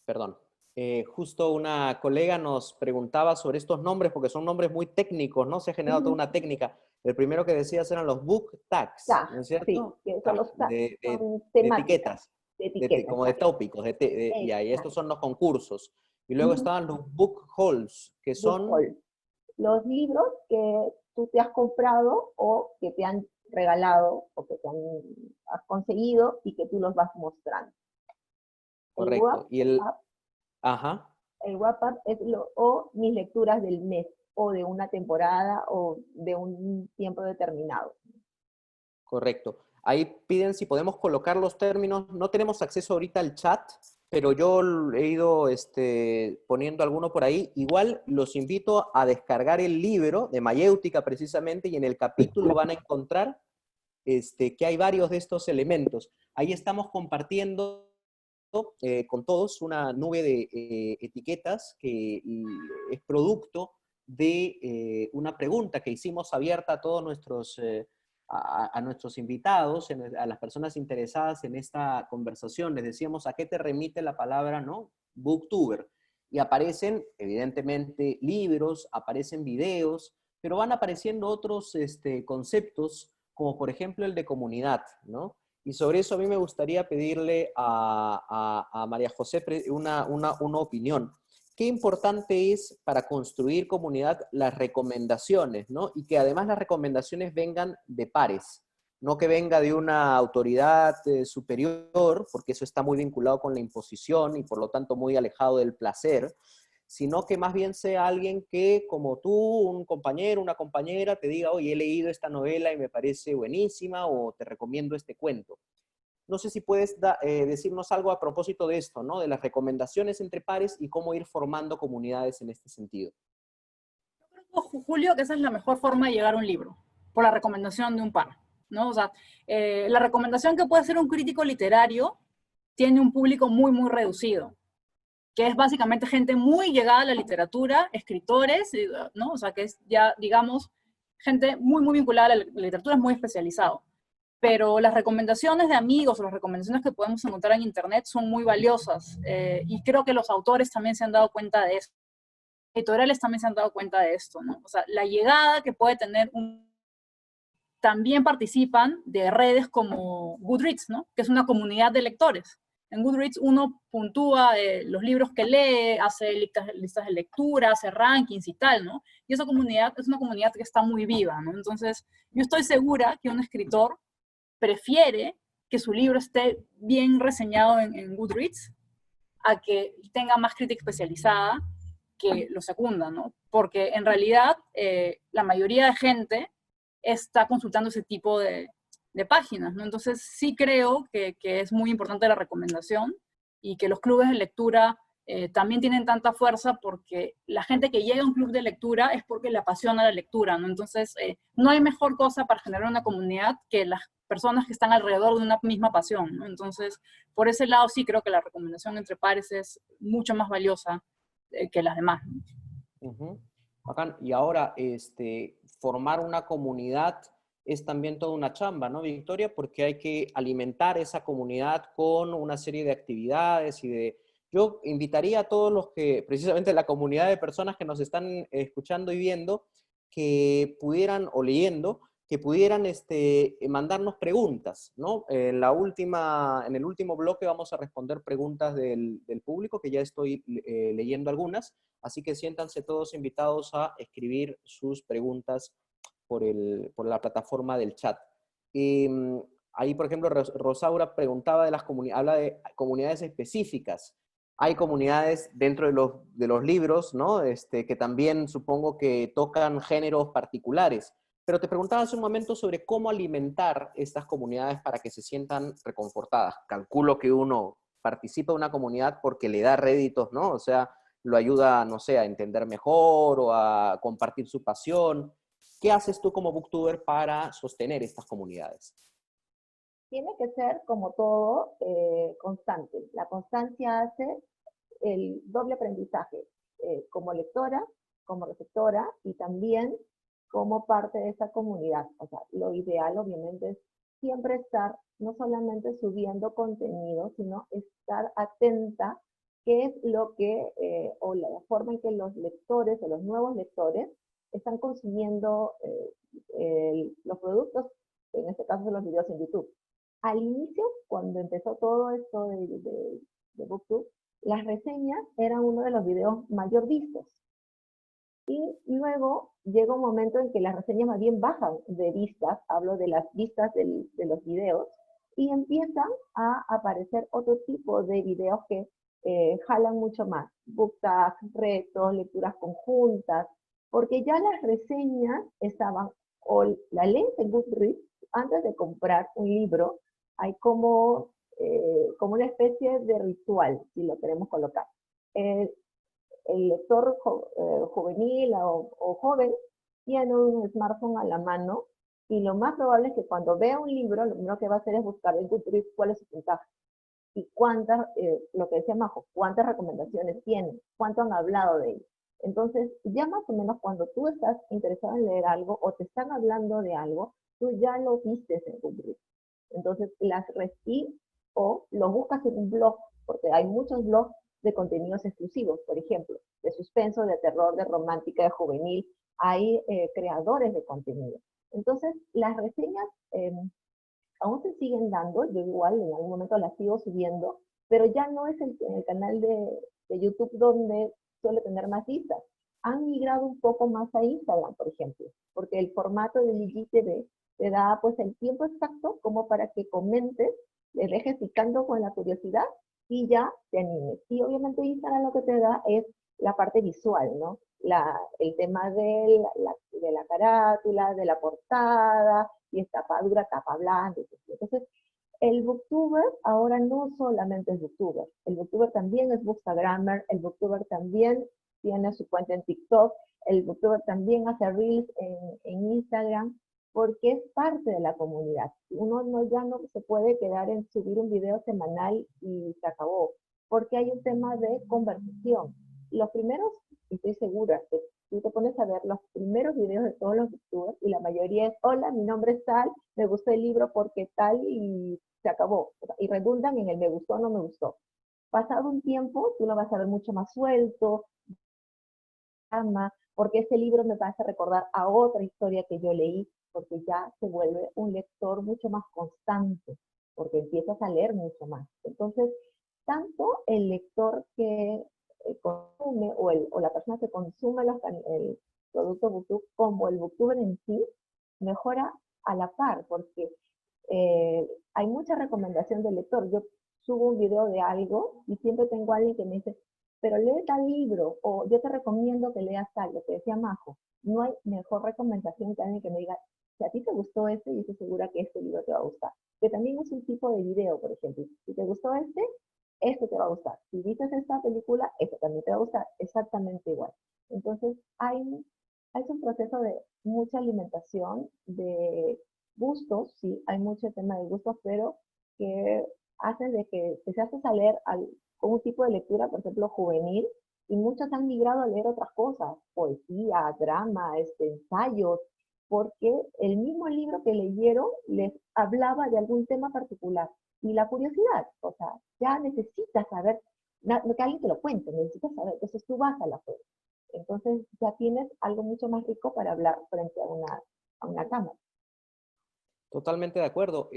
S1: Perdón. Justo una colega nos preguntaba sobre estos nombres, porque son nombres muy técnicos, ¿no? Se ha generado toda una técnica. El primero que decías eran los book tags, ¿no es cierto?
S5: Sí, que son los tags, son
S1: etiquetas.
S5: etiquetas.
S1: Como de tópicos, y ahí estos son los concursos. Y luego estaban los book hauls, que son...
S5: Los libros que tú te has comprado o que te han regalado o que has conseguido y que tú los vas mostrando.
S1: Correcto. Ajá.
S5: El wrap up es o mis lecturas del mes, o de una temporada, o de un tiempo determinado.
S1: Correcto. Ahí piden si podemos colocar los términos. No tenemos acceso ahorita al chat, pero yo he ido poniendo alguno por ahí. Igual los invito a descargar el libro de Mayéutica precisamente, y en el capítulo van a encontrar que hay varios de estos elementos. Ahí estamos compartiendo con todos una nube de etiquetas que es producto de una pregunta que hicimos abierta a todos nuestros a nuestros invitados, a las personas interesadas en esta conversación. Les decíamos a qué te remite la palabra, ¿no? Booktuber. Y aparecen, evidentemente, libros, aparecen videos, pero van apareciendo otros conceptos, como por ejemplo el de comunidad, ¿no? Y sobre eso a mí me gustaría pedirle a María José una opinión. Qué importante es para construir comunidad las recomendaciones, ¿no? Y que además las recomendaciones vengan de pares, no que venga de una autoridad superior, porque eso está muy vinculado con la imposición y por lo tanto muy alejado del placer, sino que más bien sea alguien que, como tú, un compañero, una compañera, te diga, oye, he leído esta novela y me parece buenísima, o te recomiendo este cuento. No sé si puedes decirnos algo a propósito de esto, ¿no? De las recomendaciones entre pares y cómo ir formando comunidades en este sentido.
S6: Yo creo, Julio, que esa es la mejor forma de llegar a un libro, por la recomendación de un par, ¿no? O sea, la recomendación que puede hacer un crítico literario tiene un público muy, muy reducido, que es básicamente gente muy llegada a la literatura, escritores, ¿no? O sea, que es ya, digamos, gente muy, muy vinculada a la literatura, es muy especializado. Pero las recomendaciones de amigos o las recomendaciones que podemos encontrar en internet son muy valiosas, y creo que los autores también se han dado cuenta de eso. Editoriales también se han dado cuenta de esto, ¿no? O sea, la llegada que puede tener también participan de redes como Goodreads, ¿no? Que es una comunidad de lectores. en Goodreads uno puntúa los libros que lee, hace listas de lectura, hace rankings y tal, ¿no? Y esa comunidad es una comunidad que está muy viva, ¿no? Entonces, yo estoy segura que un escritor prefiere que su libro esté bien reseñado en Goodreads a que tenga más crítica especializada que lo secunda, ¿no? Porque en realidad la mayoría de gente está consultando ese tipo de páginas, ¿no? Entonces sí creo que es muy importante la recomendación y que los clubes de lectura también tienen tanta fuerza porque la gente que llega a un club de lectura es porque le apasiona la lectura, ¿no? Entonces no hay mejor cosa para generar una comunidad que las personas que están alrededor de una misma pasión, ¿no? Entonces, por ese lado sí creo que la recomendación entre pares es mucho más valiosa que las demás.
S1: Ujú. Bacán. Y ahora, formar una comunidad es también toda una chamba, ¿no, Victoria? Porque hay que alimentar esa comunidad con una serie de actividades y de... Yo invitaría a todos los que, precisamente la comunidad de personas que nos están escuchando y viendo, que pudieran, o leyendo, que pudieran mandarnos preguntas, ¿no? En el último bloque vamos a responder preguntas del público, que ya estoy leyendo algunas, así que siéntanse todos invitados a escribir sus preguntas por la plataforma del chat. Ahí, por ejemplo, Rosaura preguntaba de las comunidades, habla de comunidades específicas. Hay comunidades dentro de los libros, ¿no? Que también supongo que tocan géneros particulares. Pero te preguntaba hace un momento sobre cómo alimentar estas comunidades para que se sientan reconfortadas. Calculo que uno participa en una comunidad porque le da réditos, ¿no? O sea, lo ayuda, no sé, a entender mejor o a compartir su pasión. ¿Qué haces tú como booktuber para sostener estas comunidades?
S5: Tiene que ser, como todo, constante. La constancia hace el doble aprendizaje, como lectora, como receptora y también como parte de esa comunidad. O sea, lo ideal obviamente es siempre estar no solamente subiendo contenido, sino estar atenta qué es lo que, o la forma en que los lectores o los nuevos lectores están consumiendo los productos, en este caso los videos en YouTube. Al inicio, cuando empezó todo esto de BookTube, las reseñas eran uno de los videos mayor vistos. Y luego llega un momento en que las reseñas más bien bajan de vistas, hablo de las vistas de los videos, y empiezan a aparecer otro tipo de videos que jalan mucho más. Book tags, retos, lecturas conjuntas, porque ya las reseñas estaban, o la lees en Goodreads, antes de comprar un libro, hay como una especie de ritual, si lo queremos colocar. El lector juvenil o joven tiene un smartphone a la mano y lo más probable es que cuando vea un libro, lo primero que va a hacer es buscar en Goodreads cuál es su puntaje y cuántas, lo que decía Majo, cuántas recomendaciones tiene, cuánto han hablado de ello. Entonces, ya más o menos cuando tú estás interesado en leer algo o te están hablando de algo, tú ya lo vistes en Goodreads. Entonces, las recibes o lo buscas en un blog, porque hay muchos blogs de contenidos exclusivos, por ejemplo, de suspenso, de terror, de romántica, de juvenil. Hay creadores de contenido. Entonces, las reseñas aún se siguen dando, yo igual en algún momento las sigo subiendo, pero ya no es el canal de YouTube donde suele tener más vistas. Han migrado un poco más a Instagram, por ejemplo, porque el formato del IGTV te da pues el tiempo exacto como para que comentes, le dejes picando con la curiosidad y ya te animes. Y obviamente Instagram lo que te da es la parte visual, ¿no? El tema de la carátula, de la portada, y es tapa dura, tapa blanda. Entonces, el booktuber ahora no solamente es booktuber, el booktuber también es bookstagrammer, el booktuber también tiene su cuenta en TikTok, el booktuber también hace reels en Instagram, porque es parte de la comunidad. Uno ya no se puede quedar en subir un video semanal y se acabó, porque hay un tema de conversación. Los primeros, estoy segura, que tú te pones a ver los primeros videos de todos los youtubers y la mayoría es, hola, mi nombre es tal, me gustó el libro porque tal y se acabó. Y redundan en el me gustó o no me gustó. Pasado un tiempo, tú lo vas a ver mucho más suelto, porque ese libro me hace recordar a otra historia que yo leí, porque ya se vuelve un lector mucho más constante, porque empiezas a leer mucho más. Entonces, tanto el lector que consume o la persona que consume el producto BookTube como el BookTuber en sí mejora a la par, porque hay mucha recomendación del lector. Yo subo un video de algo y siempre tengo a alguien que me dice, pero lee tal libro, o yo te recomiendo que leas tal, lo que decía Majo. No hay mejor recomendación que alguien que me diga, si a ti te gustó este, yo estoy segura que este libro te va a gustar. Que también es un tipo de video, por ejemplo. Si te gustó este te va a gustar. Si viste esta película, este también te va a gustar. Exactamente igual. Entonces, hay un proceso de mucha alimentación, de gustos, sí, hay mucho tema de gustos, pero que hace de que se hace leer con un tipo de lectura, por ejemplo, juvenil, y muchos han migrado a leer otras cosas, poesía, drama, ensayos, porque el mismo libro que leyeron les hablaba de algún tema particular. Y la curiosidad, o sea, ya necesitas saber, que alguien te lo cuente, necesitas saber, entonces tú vas a la fuente. Entonces ya tienes algo mucho más rico para hablar frente a una cámara.
S1: Totalmente de acuerdo.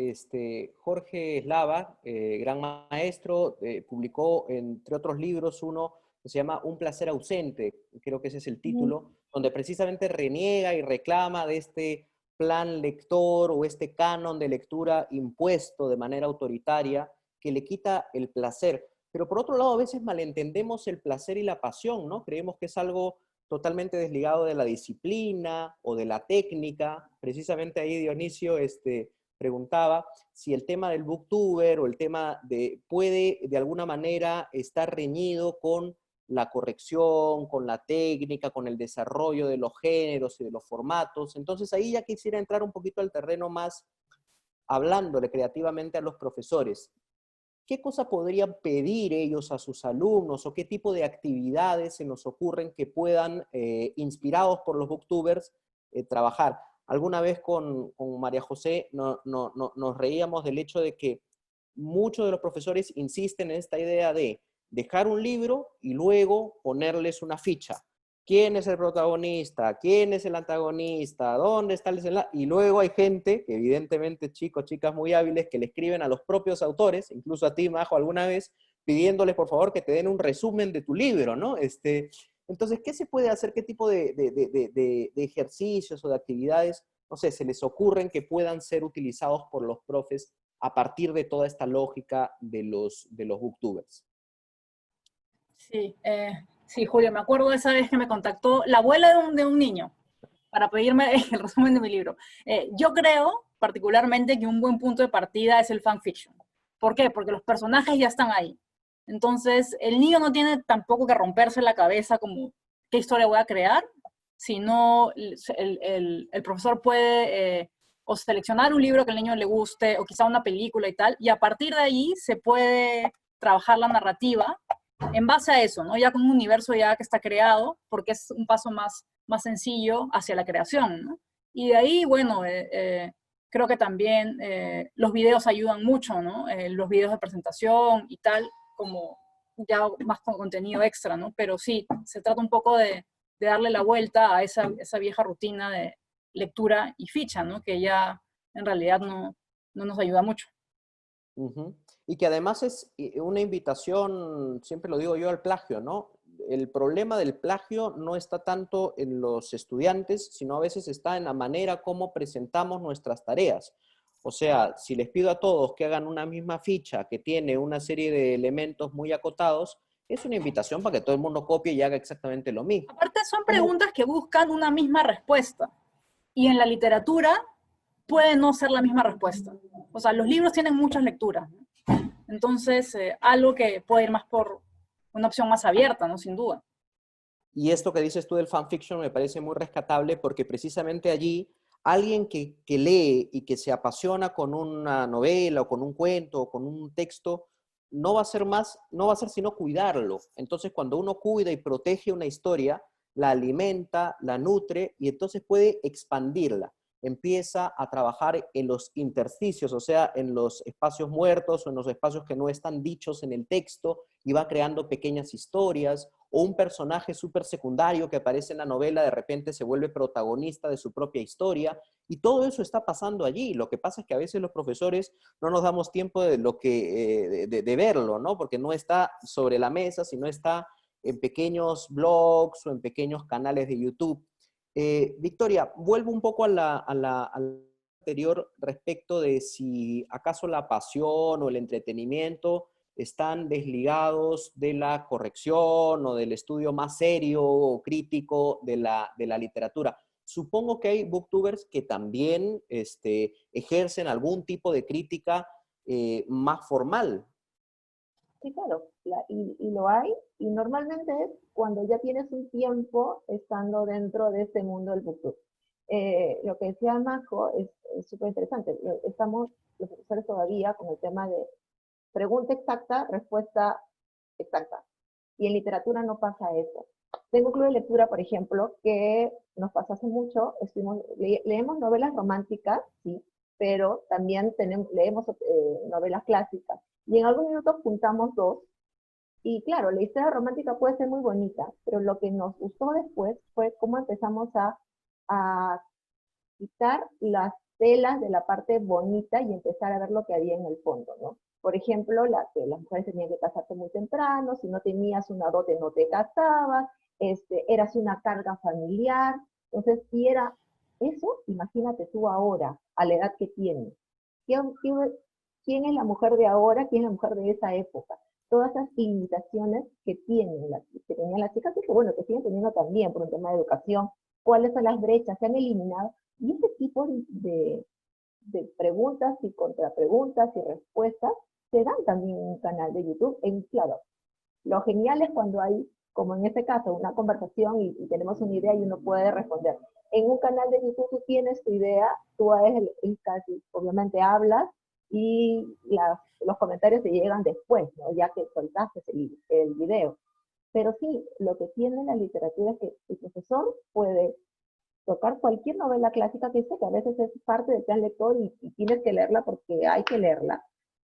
S1: Jorge Eslava, gran maestro, publicó, entre otros libros, uno que se llama Un placer ausente, creo que ese es el título, donde precisamente reniega y reclama de este plan lector o este canon de lectura impuesto de manera autoritaria que le quita el placer. Pero por otro lado, a veces malentendemos el placer y la pasión, ¿no? Creemos que es algo totalmente desligado de la disciplina o de la técnica. Precisamente ahí Dionisio preguntaba si el tema del booktuber o el tema puede de alguna manera estar reñido con la corrección, con la técnica, con el desarrollo de los géneros y de los formatos. Entonces ahí ya quisiera entrar un poquito al terreno más hablándole creativamente a los profesores. ¿Qué cosa podrían pedir ellos a sus alumnos o qué tipo de actividades se nos ocurren que puedan, inspirados por los booktubers, trabajar? Alguna vez con María José nos reíamos del hecho de que muchos de los profesores insisten en esta idea de dejar un libro y luego ponerles una ficha. ¿Quién es el protagonista? ¿Quién es el antagonista? ¿Dónde está el desenlace? Y luego hay gente, que evidentemente chicos, chicas muy hábiles, que le escriben a los propios autores, incluso a ti, Majo, alguna vez, pidiéndoles por favor que te den un resumen de tu libro, ¿no? Entonces, ¿qué se puede hacer? ¿Qué tipo de ejercicios o de actividades, no sé, se les ocurren que puedan ser utilizados por los profes a partir de toda esta lógica de los booktubers?
S6: Sí, sí, Julio, me acuerdo de esa vez que me contactó la abuela de un niño para pedirme el resumen de mi libro. Yo creo particularmente que un buen punto de partida es el fanfiction. ¿Por qué? Porque los personajes ya están ahí. Entonces, el niño no tiene tampoco que romperse la cabeza como qué historia voy a crear, sino el profesor puede o seleccionar un libro que al niño le guste o quizá una película y tal, y a partir de ahí se puede trabajar la narrativa en base a eso, ¿no? Ya con un universo ya que está creado, porque es un paso más sencillo hacia la creación, ¿no? Y de ahí, bueno, creo que también los videos ayudan mucho, ¿no? Los videos de presentación y tal, como ya más con contenido extra, ¿no? Pero sí, se trata un poco de darle la vuelta a esa vieja rutina de lectura y ficha, ¿no? Que ya en realidad no nos ayuda mucho.
S1: Uh-huh. Y que además es una invitación, siempre lo digo yo, al plagio, ¿no? El problema del plagio no está tanto en los estudiantes, sino a veces está en la manera como presentamos nuestras tareas. O sea, si les pido a todos que hagan una misma ficha que tiene una serie de elementos muy acotados, es una invitación para que todo el mundo copie y haga exactamente lo mismo.
S6: Aparte son preguntas que buscan una misma respuesta. Y en la literatura puede no ser la misma respuesta. O sea, los libros tienen muchas lecturas, ¿no? Entonces, algo que puede ir más por una opción más abierta, ¿no? Sin duda.
S1: Y esto que dices tú del fanfiction me parece muy rescatable porque precisamente allí alguien que lee y que se apasiona con una novela o con un cuento o con un texto, no va a ser sino cuidarlo. Entonces, cuando uno cuida y protege una historia, la alimenta, la nutre y entonces puede expandirla. Empieza a trabajar en los intersticios, o sea, en los espacios muertos o en los espacios que no están dichos en el texto y va creando pequeñas historias o un personaje súper secundario que aparece en la novela de repente se vuelve protagonista de su propia historia, y todo eso está pasando allí. Lo que pasa es que a veces los profesores no nos damos tiempo de verlo, ¿no? Porque no está sobre la mesa, sino está en pequeños blogs o en pequeños canales de YouTube. Victoria, vuelvo un poco a la anterior respecto de si acaso la pasión o el entretenimiento están desligados de la corrección o del estudio más serio o crítico de la literatura. Supongo que hay booktubers que también ejercen algún tipo de crítica más formal.
S5: Sí, claro, y lo hay, y normalmente es cuando ya tienes un tiempo estando dentro de este mundo del booktube. Lo que decía Majo es súper interesante. Estamos los profesores todavía con el tema de pregunta exacta, respuesta exacta. Y en literatura no pasa eso. Tengo un club de lectura, por ejemplo, que nos pasó hace mucho, leemos novelas románticas, sí, pero también leemos novelas clásicas. Y en algún minuto juntamos dos. Y claro, la historia romántica puede ser muy bonita, pero lo que nos gustó después fue cómo empezamos a quitar las telas de la parte bonita y empezar a ver lo que había en el fondo, ¿no? Por ejemplo, que las mujeres tenían que casarse muy temprano, si no tenías una dote no te casabas, eras una carga familiar. Entonces, si era eso, imagínate tú ahora, a la edad que tienes. ¿Quién es la mujer de ahora? ¿Quién es la mujer de esa época? Todas esas limitaciones que tenían las chicas y que, bueno, que siguen teniendo también por un tema de educación. ¿Cuáles son las brechas? Se han eliminado. Y este tipo de preguntas y contrapreguntas y respuestas se dan también en un canal de YouTube. Claro, lo genial es cuando hay, como en este caso, una conversación y tenemos una idea y uno puede responder. En un canal de YouTube tú tienes tu idea, tú casi, obviamente hablas y los comentarios te llegan después, ¿no? Ya que soltaste el video. Pero sí, lo que tiene la literatura es que el profesor puede tocar cualquier novela clásica que sé que a veces es parte del plan lector y tienes que leerla porque hay que leerla,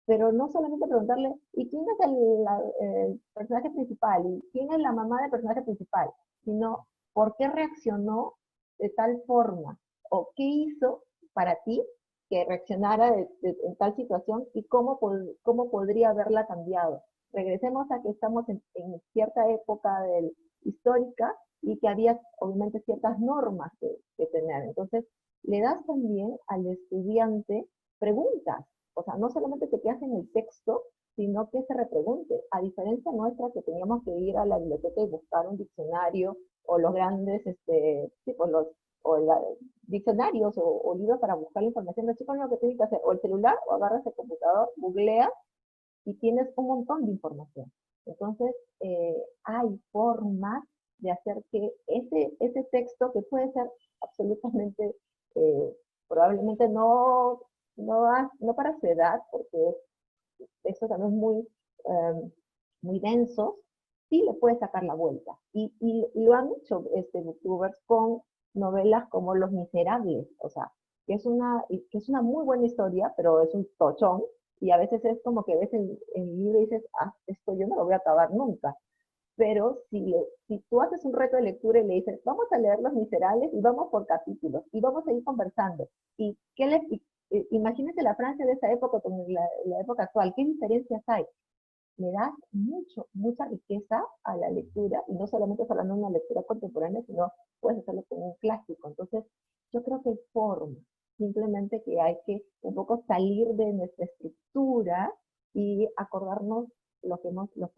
S5: pero no solamente preguntarle, ¿y quién es el personaje principal? ¿Y quién es la mamá del personaje principal? Sino, ¿por qué reaccionó de tal forma? ¿O qué hizo para ti que reaccionara en tal situación y cómo podría haberla cambiado? Regresemos a que estamos en cierta época histórica y que había obviamente ciertas normas que tener. Entonces, le das también al estudiante preguntas. O sea, no solamente te quedas en el texto, sino que se repregunte. A diferencia nuestra que teníamos que ir a la biblioteca y buscar un diccionario o los grandes, diccionarios o libros para buscar la información. Los chicos lo que tienen que hacer, o el celular, o agarras el computador, googleas y tienes un montón de información. Entonces, hay formas de hacer que ese texto, que puede ser absolutamente, probablemente no para su edad, porque textos también muy densos, sí le puede sacar la vuelta. Y lo han hecho booktubers con novelas como Los Miserables, o sea, que es una muy buena historia, pero es un tochón, y a veces es como que ves el libro y dices, esto yo no lo voy a acabar nunca. Pero si tú haces un reto de lectura y le dices, vamos a leer Los Miserables y vamos por capítulos, y vamos a ir conversando, y imagínate la Francia de esa época con la época actual, ¿qué diferencias hay? Le das mucha riqueza a la lectura, y no solamente hablando de una lectura contemporánea, sino puedes hacerlo con un clásico. Entonces, yo creo que hay forma, simplemente que hay que un poco salir de nuestra estructura y acordarnos lo que hemos sido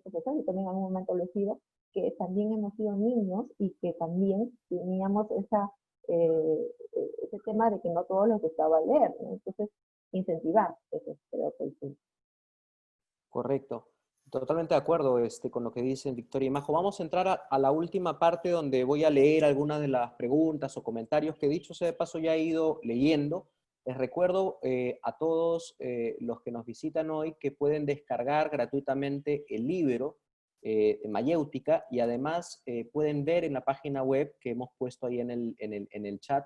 S5: profesores, y también en algún momento lo he sido, que también hemos sido niños y que también teníamos ese tema de que no todos les gustaba leer, ¿no? Entonces, incentivar, eso creo que sí.
S1: Correcto. Totalmente de acuerdo con lo que dicen Victoria y Majo. Vamos a entrar a la última parte donde voy a leer algunas de las preguntas o comentarios que, dicho sea de paso, ya he ido leyendo. Les recuerdo a todos los que nos visitan hoy que pueden descargar gratuitamente el libro de Mayéutica, y además pueden ver en la página web que hemos puesto ahí en el chat,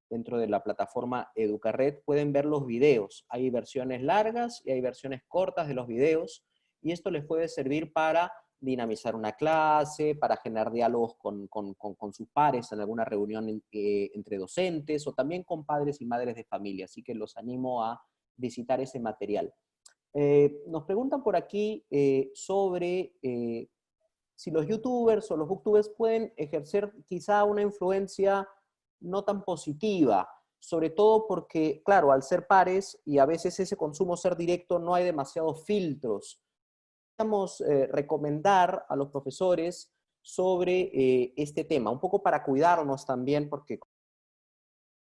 S1: dentro de la plataforma Educarred, pueden ver los videos. Hay versiones largas y hay versiones cortas de los videos, y esto les puede servir para dinamizar una clase, para generar diálogos con sus pares en alguna reunión entre docentes, o también con padres y madres de familia. Así que los animo a visitar ese material. Nos preguntan por aquí sobre si los youtubers o los booktubers pueden ejercer quizá una influencia no tan positiva, sobre todo porque, claro, al ser pares y a veces ese consumo ser directo, no hay demasiados filtros. Podemos recomendar a los profesores sobre este tema, un poco para cuidarnos también, porque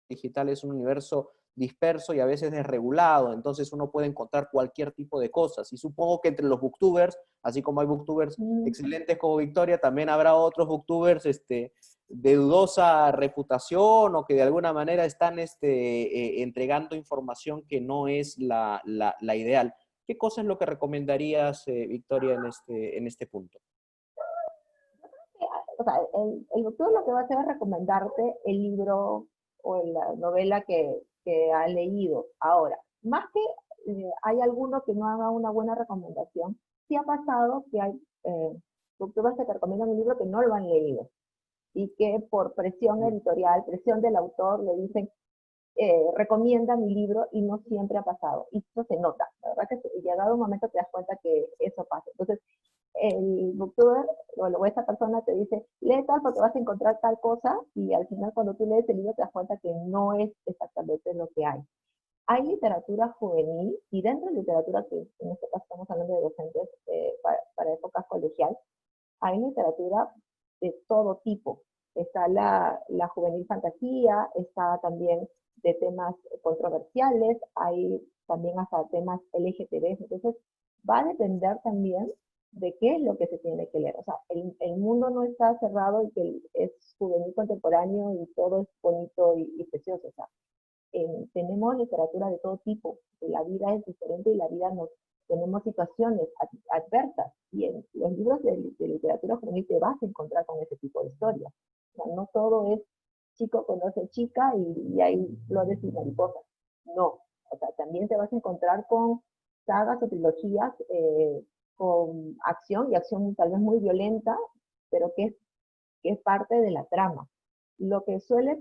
S1: digital es un universo disperso y a veces desregulado, entonces uno puede encontrar cualquier tipo de cosas. Y supongo que entre los booktubers, así como hay booktubers excelentes como Victoria, también habrá otros booktubers de dudosa reputación o que de alguna manera están entregando información que no es la ideal. ¿Qué cosa es lo que recomendarías, Victoria, en este punto?
S5: O sea, el doctor lo que va a hacer es recomendarte el libro o la novela que ha leído. Ahora, más que hay alguno que no haga una buena recomendación, sí ha pasado que hay doctores que te recomiendan un libro que no lo han leído y que por presión editorial, presión del autor, le dicen, recomienda mi libro, y no siempre ha pasado. Y eso se nota, la verdad que llegado un momento te das cuenta que eso pasa. Entonces, el booktuber o esa persona te dice, lee tal porque vas a encontrar tal cosa, y al final cuando tú lees el libro te das cuenta que no es exactamente lo que hay. Hay literatura juvenil, y dentro de literatura, que en este caso estamos hablando de docentes para épocas colegial, hay literatura de todo tipo. Está la juvenil fantasía, está también de temas controversiales, hay también hasta temas LGTB. Entonces, va a depender también de qué es lo que se tiene que leer. O sea, el mundo no está cerrado y que es juvenil contemporáneo y todo es bonito y precioso. O sea, tenemos literatura de todo tipo, la vida es diferente y la vida nos tenemos situaciones adversas, y en los libros de literatura juvenil te vas a encontrar con ese tipo de historias. O sea, no todo es chico conoce chica y hay flores y mariposas. No, o sea, también te vas a encontrar con sagas o trilogías con acción, y acción tal vez muy violenta, pero que es parte de la trama. Lo que suele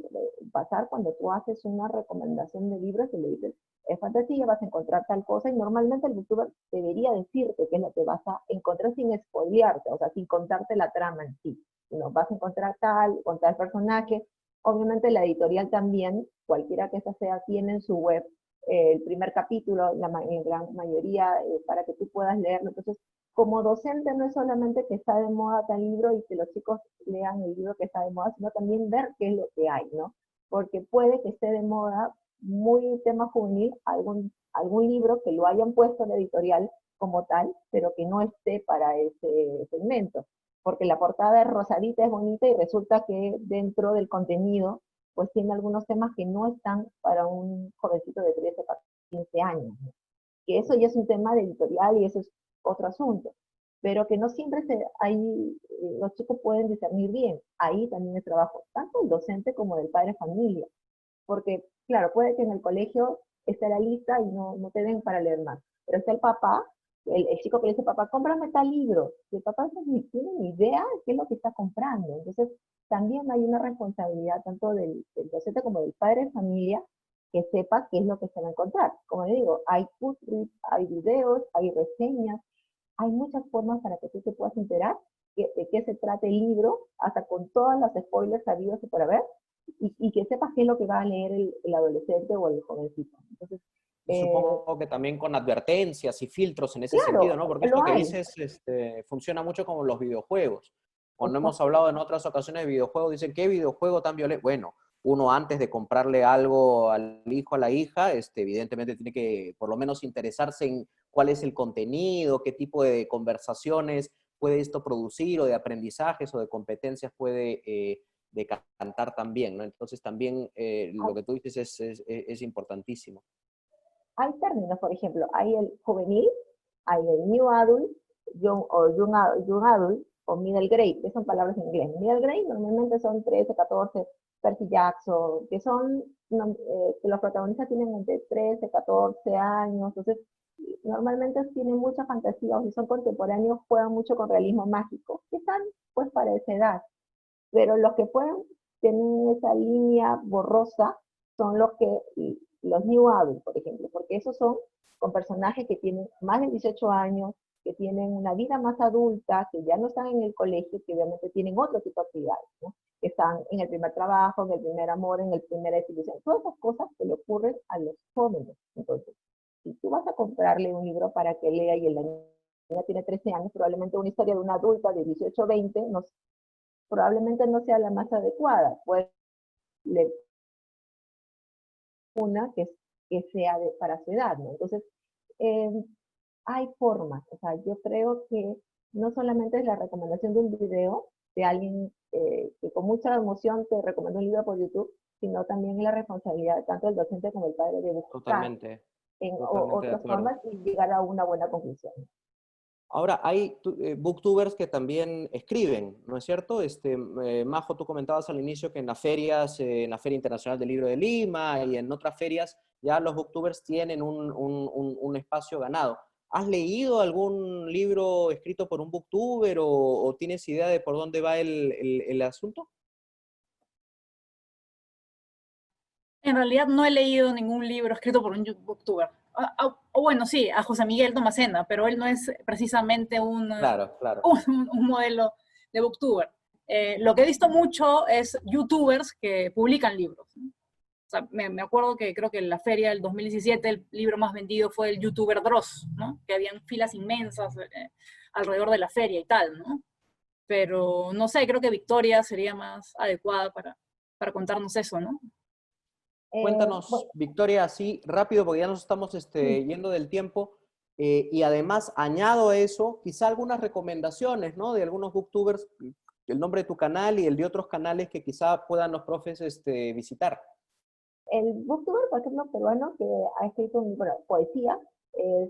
S5: pasar cuando tú haces una recomendación de libros y le dices, es fantasía, vas a encontrar tal cosa, y normalmente el youtuber debería decirte qué es lo que vas a encontrar sin spoilearte, o sea, sin contarte la trama en sí. No, vas a encontrar tal, con tal personaje. Obviamente la editorial también, cualquiera que esta sea, tiene en su web el primer capítulo, en gran mayoría, para que tú puedas leerlo. Entonces, como docente no es solamente que está de moda tal libro y que los chicos lean el libro que está de moda, sino también ver qué es lo que hay, ¿no? Porque puede que esté de moda muy tema juvenil, algún libro que lo hayan puesto en la editorial como tal, pero que no esté para ese segmento. Porque la portada es rosadita, es bonita, y resulta que dentro del contenido pues tiene algunos temas que no están para un jovencito de 13 a 15 años, ¿no? Que eso ya es un tema de editorial y eso es otro asunto, pero que no siempre los chicos pueden discernir bien. Ahí también es trabajo tanto del docente como del padre de familia, porque claro, puede que en el colegio esté la lista y no te den para leer más, pero está el papá, el chico que le dice, papá, cómprame tal libro, y el papá ni tiene ni idea de qué es lo que está comprando. Entonces también hay una responsabilidad tanto del docente como del padre de familia, que sepa qué es lo que se va a encontrar. Como le digo, hay Goodreads, hay videos, hay reseñas, hay muchas formas para que tú te puedas enterar de qué se trata el libro, hasta con todas las spoilers sabidos y por haber, y que sepas qué es lo que va a leer el adolescente o el jovencito. Entonces,
S1: Supongo que también con advertencias y filtros en ese sentido,
S5: claro,
S1: ¿no? Porque
S5: lo
S1: esto que
S5: hay.
S1: dices funciona mucho como los videojuegos. Cuando hemos hablado en otras ocasiones de videojuegos, dicen, ¿qué videojuego tan violento? Bueno, uno antes de comprarle algo al hijo, a la hija, evidentemente tiene que por lo menos interesarse en cuál es el contenido, qué tipo de conversaciones puede esto producir, o de aprendizajes o de competencias puede decantar también, ¿no? Entonces también lo que tú dices es importantísimo.
S5: Hay términos, por ejemplo, hay el juvenil, hay el new adult, young adult o middle grade, que son palabras en inglés. Middle grade normalmente son 13, 14, Percy Jackson, que son que los protagonistas tienen entre 13, 14 años, entonces normalmente tienen mucha fantasía, o si son contemporáneos juegan mucho con realismo mágico, que están pues para esa edad, pero los que pueden tener esa línea borrosa son los New Adult, por ejemplo, porque esos son con personajes que tienen más de 18 años, que tienen una vida más adulta, que ya no están en el colegio, que obviamente tienen otro tipo de actividades, ¿no? Que están en el primer trabajo, en el primer amor, en el primer desilusión. Todas esas cosas que le ocurren a los jóvenes. Entonces, si tú vas a comprarle un libro para que lea y el niña tiene 13 años, probablemente una historia de una adulta de 18 o 20 probablemente no sea la más adecuada. Pues leer una que sea para su edad, ¿no? Entonces, hay formas, o sea, yo creo que no solamente es la recomendación de un video de alguien que con mucha emoción te recomendó un libro por YouTube, sino también la responsabilidad tanto del docente como del padre de buscar
S1: Totalmente,
S5: en
S1: totalmente de
S5: otras
S1: acuerdo.
S5: formas y llegar a una buena conclusión.
S1: Ahora, hay booktubers que también escriben, ¿no es cierto? Majo, tú comentabas al inicio que en las ferias, en la Feria Internacional del Libro de Lima y en otras ferias, ya los booktubers tienen un espacio ganado. ¿Has leído algún libro escrito por un booktuber o tienes idea de por dónde va el asunto?
S6: En realidad no he leído ningún libro escrito por un booktuber. O bueno, sí, a José Miguel Tomacena, pero él no es precisamente
S1: Claro, claro.
S6: un modelo de booktuber. Lo que he visto mucho es youtubers que publican libros, ¿no? O sea, me acuerdo que creo que en la feria del 2017 el libro más vendido fue el youtuber Dross, ¿no? Que habían filas inmensas alrededor de la feria y tal, ¿no? Pero no sé, creo que Victoria sería más adecuada para contarnos eso, ¿no?
S1: Cuéntanos,
S5: Bueno,
S1: Victoria, así rápido, porque ya nos estamos yendo del tiempo. Y además, añado a eso, quizá algunas recomendaciones, ¿no? De algunos booktubers, el nombre de tu canal y el de otros canales que quizá puedan los profes visitar.
S5: el booktuber, por ejemplo, peruano que ha escrito poesía,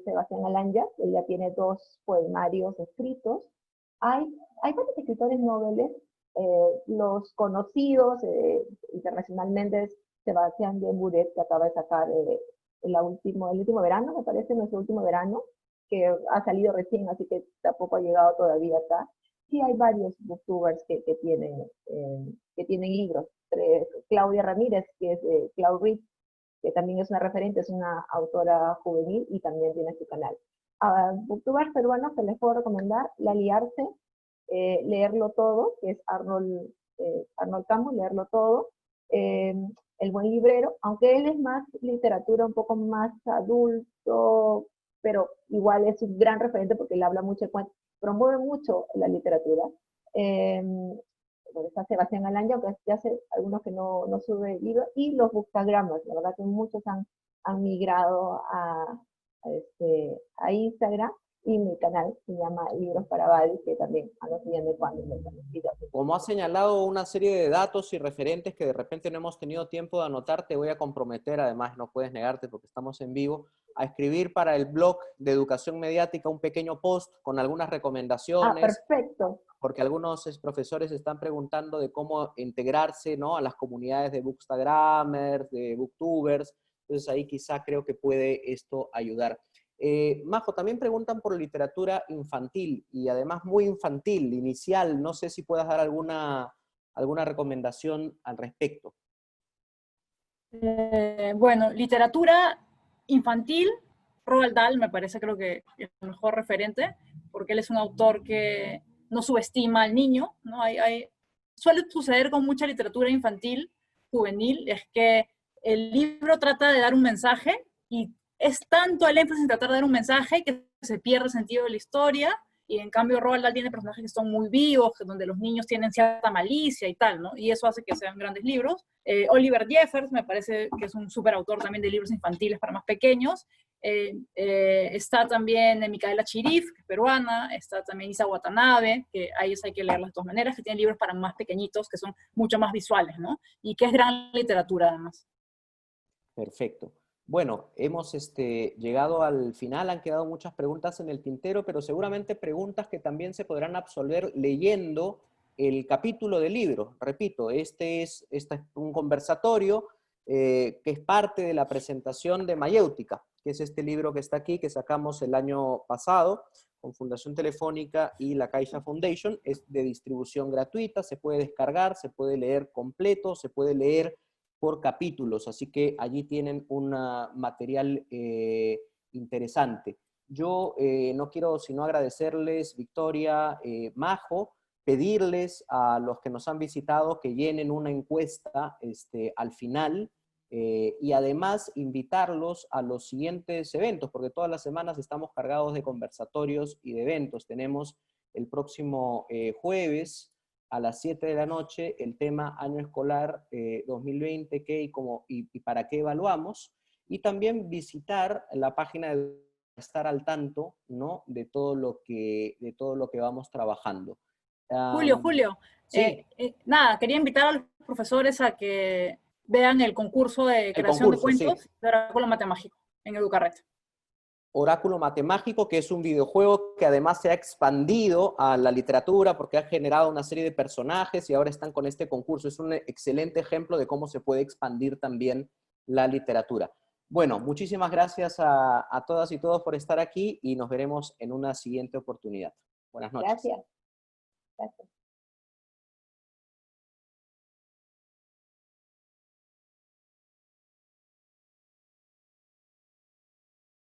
S5: Sebastián Alanya, él ya tiene 2 poemarios escritos. Hay, hay varios escritores noveles, los conocidos internacionalmente es Sebastián de Buret, que acaba de sacar el último verano, me parece, nuestro último verano, que ha salido recién, así que tampoco ha llegado todavía acá. Sí hay varios booktubers que tienen libros. Claudia Ramírez, que es de Cloud Read, que también es una referente, es una autora juvenil y también tiene su canal. A booktubers peruanos que les puedo recomendar, Lali Arce, Leerlo Todo, que es Arnold Camus, Leerlo Todo, El Buen Librero, aunque él es más literatura un poco más adulto, pero igual es un gran referente porque él habla mucho de cuentos, promueve mucho la literatura. Bueno, está Sebastián Alanya, aunque ya hace algunos que no sube libros, y los bookstagrammers, la verdad que muchos han migrado a Instagram, y mi canal se llama Libros para Bali, que también ando subiendo de cuando videos.
S1: Como has señalado una serie de datos y referentes que de repente no hemos tenido tiempo de anotar, te voy a comprometer, además no puedes negarte porque estamos en vivo, a escribir para el blog de Educación Mediática un pequeño post con algunas recomendaciones.
S5: Perfecto.
S1: Porque algunos profesores están preguntando de cómo integrarse, ¿no? A las comunidades de bookstagrammers, de booktubers. Entonces ahí quizá creo que puede esto ayudar. Majo, también preguntan por literatura infantil y además muy infantil, inicial. No sé si puedas dar alguna recomendación al respecto.
S6: Bueno, literatura infantil, Roald Dahl me parece, creo que es el mejor referente, porque él es un autor que no subestima al niño, ¿no? Suele suceder con mucha literatura infantil, juvenil, es que el libro trata de dar un mensaje y es tanto el énfasis en tratar de dar un mensaje que se pierde el sentido de la historia, y en cambio Roald Dahl tiene personajes que son muy vivos, donde los niños tienen cierta malicia y tal, ¿no? Y eso hace que sean grandes libros. Oliver Jeffers me parece que es un súper autor también de libros infantiles para más pequeños. Está también Micaela Chirif, que es peruana, está también Isa Watanabe, que a ellos hay que leerlas de todas maneras, que tienen libros para más pequeñitos, que son mucho más visuales, ¿no? Y que es gran literatura además.
S1: Perfecto. Bueno, hemos llegado al final, han quedado muchas preguntas en el tintero, pero seguramente preguntas que también se podrán absolver leyendo el capítulo del libro. Repito, este es un conversatorio que es parte de la presentación de Mayéutica, que es este libro que está aquí, que sacamos el año pasado con Fundación Telefónica y la Caixa Foundation. Es de distribución gratuita, se puede descargar, se puede leer completo, se puede leer por capítulos, así que allí tienen un material interesante. Yo no quiero sino agradecerles, Victoria, Majo, pedirles a los que nos han visitado que llenen una encuesta al final, y además invitarlos a los siguientes eventos, porque todas las semanas estamos cargados de conversatorios y de eventos. Tenemos el próximo jueves a las 7 de la noche el tema Año Escolar 2020, ¿qué y para qué evaluamos? Y también visitar la página de estar al tanto, ¿no?, de todo lo que vamos trabajando.
S6: Julio,
S1: sí.
S6: nada, quería invitar a los profesores a que vean el concurso de creación de cuentos, sí, de Oráculo Matemágico en Educarred.
S1: Oráculo Matemágico, que es un videojuego que además se ha expandido a la literatura porque ha generado una serie de personajes y ahora están con este concurso. Es un excelente ejemplo de cómo se puede expandir también la literatura. Bueno, muchísimas gracias a todas y todos por estar aquí y nos veremos en una siguiente oportunidad. Buenas noches.
S5: Gracias. Gracias.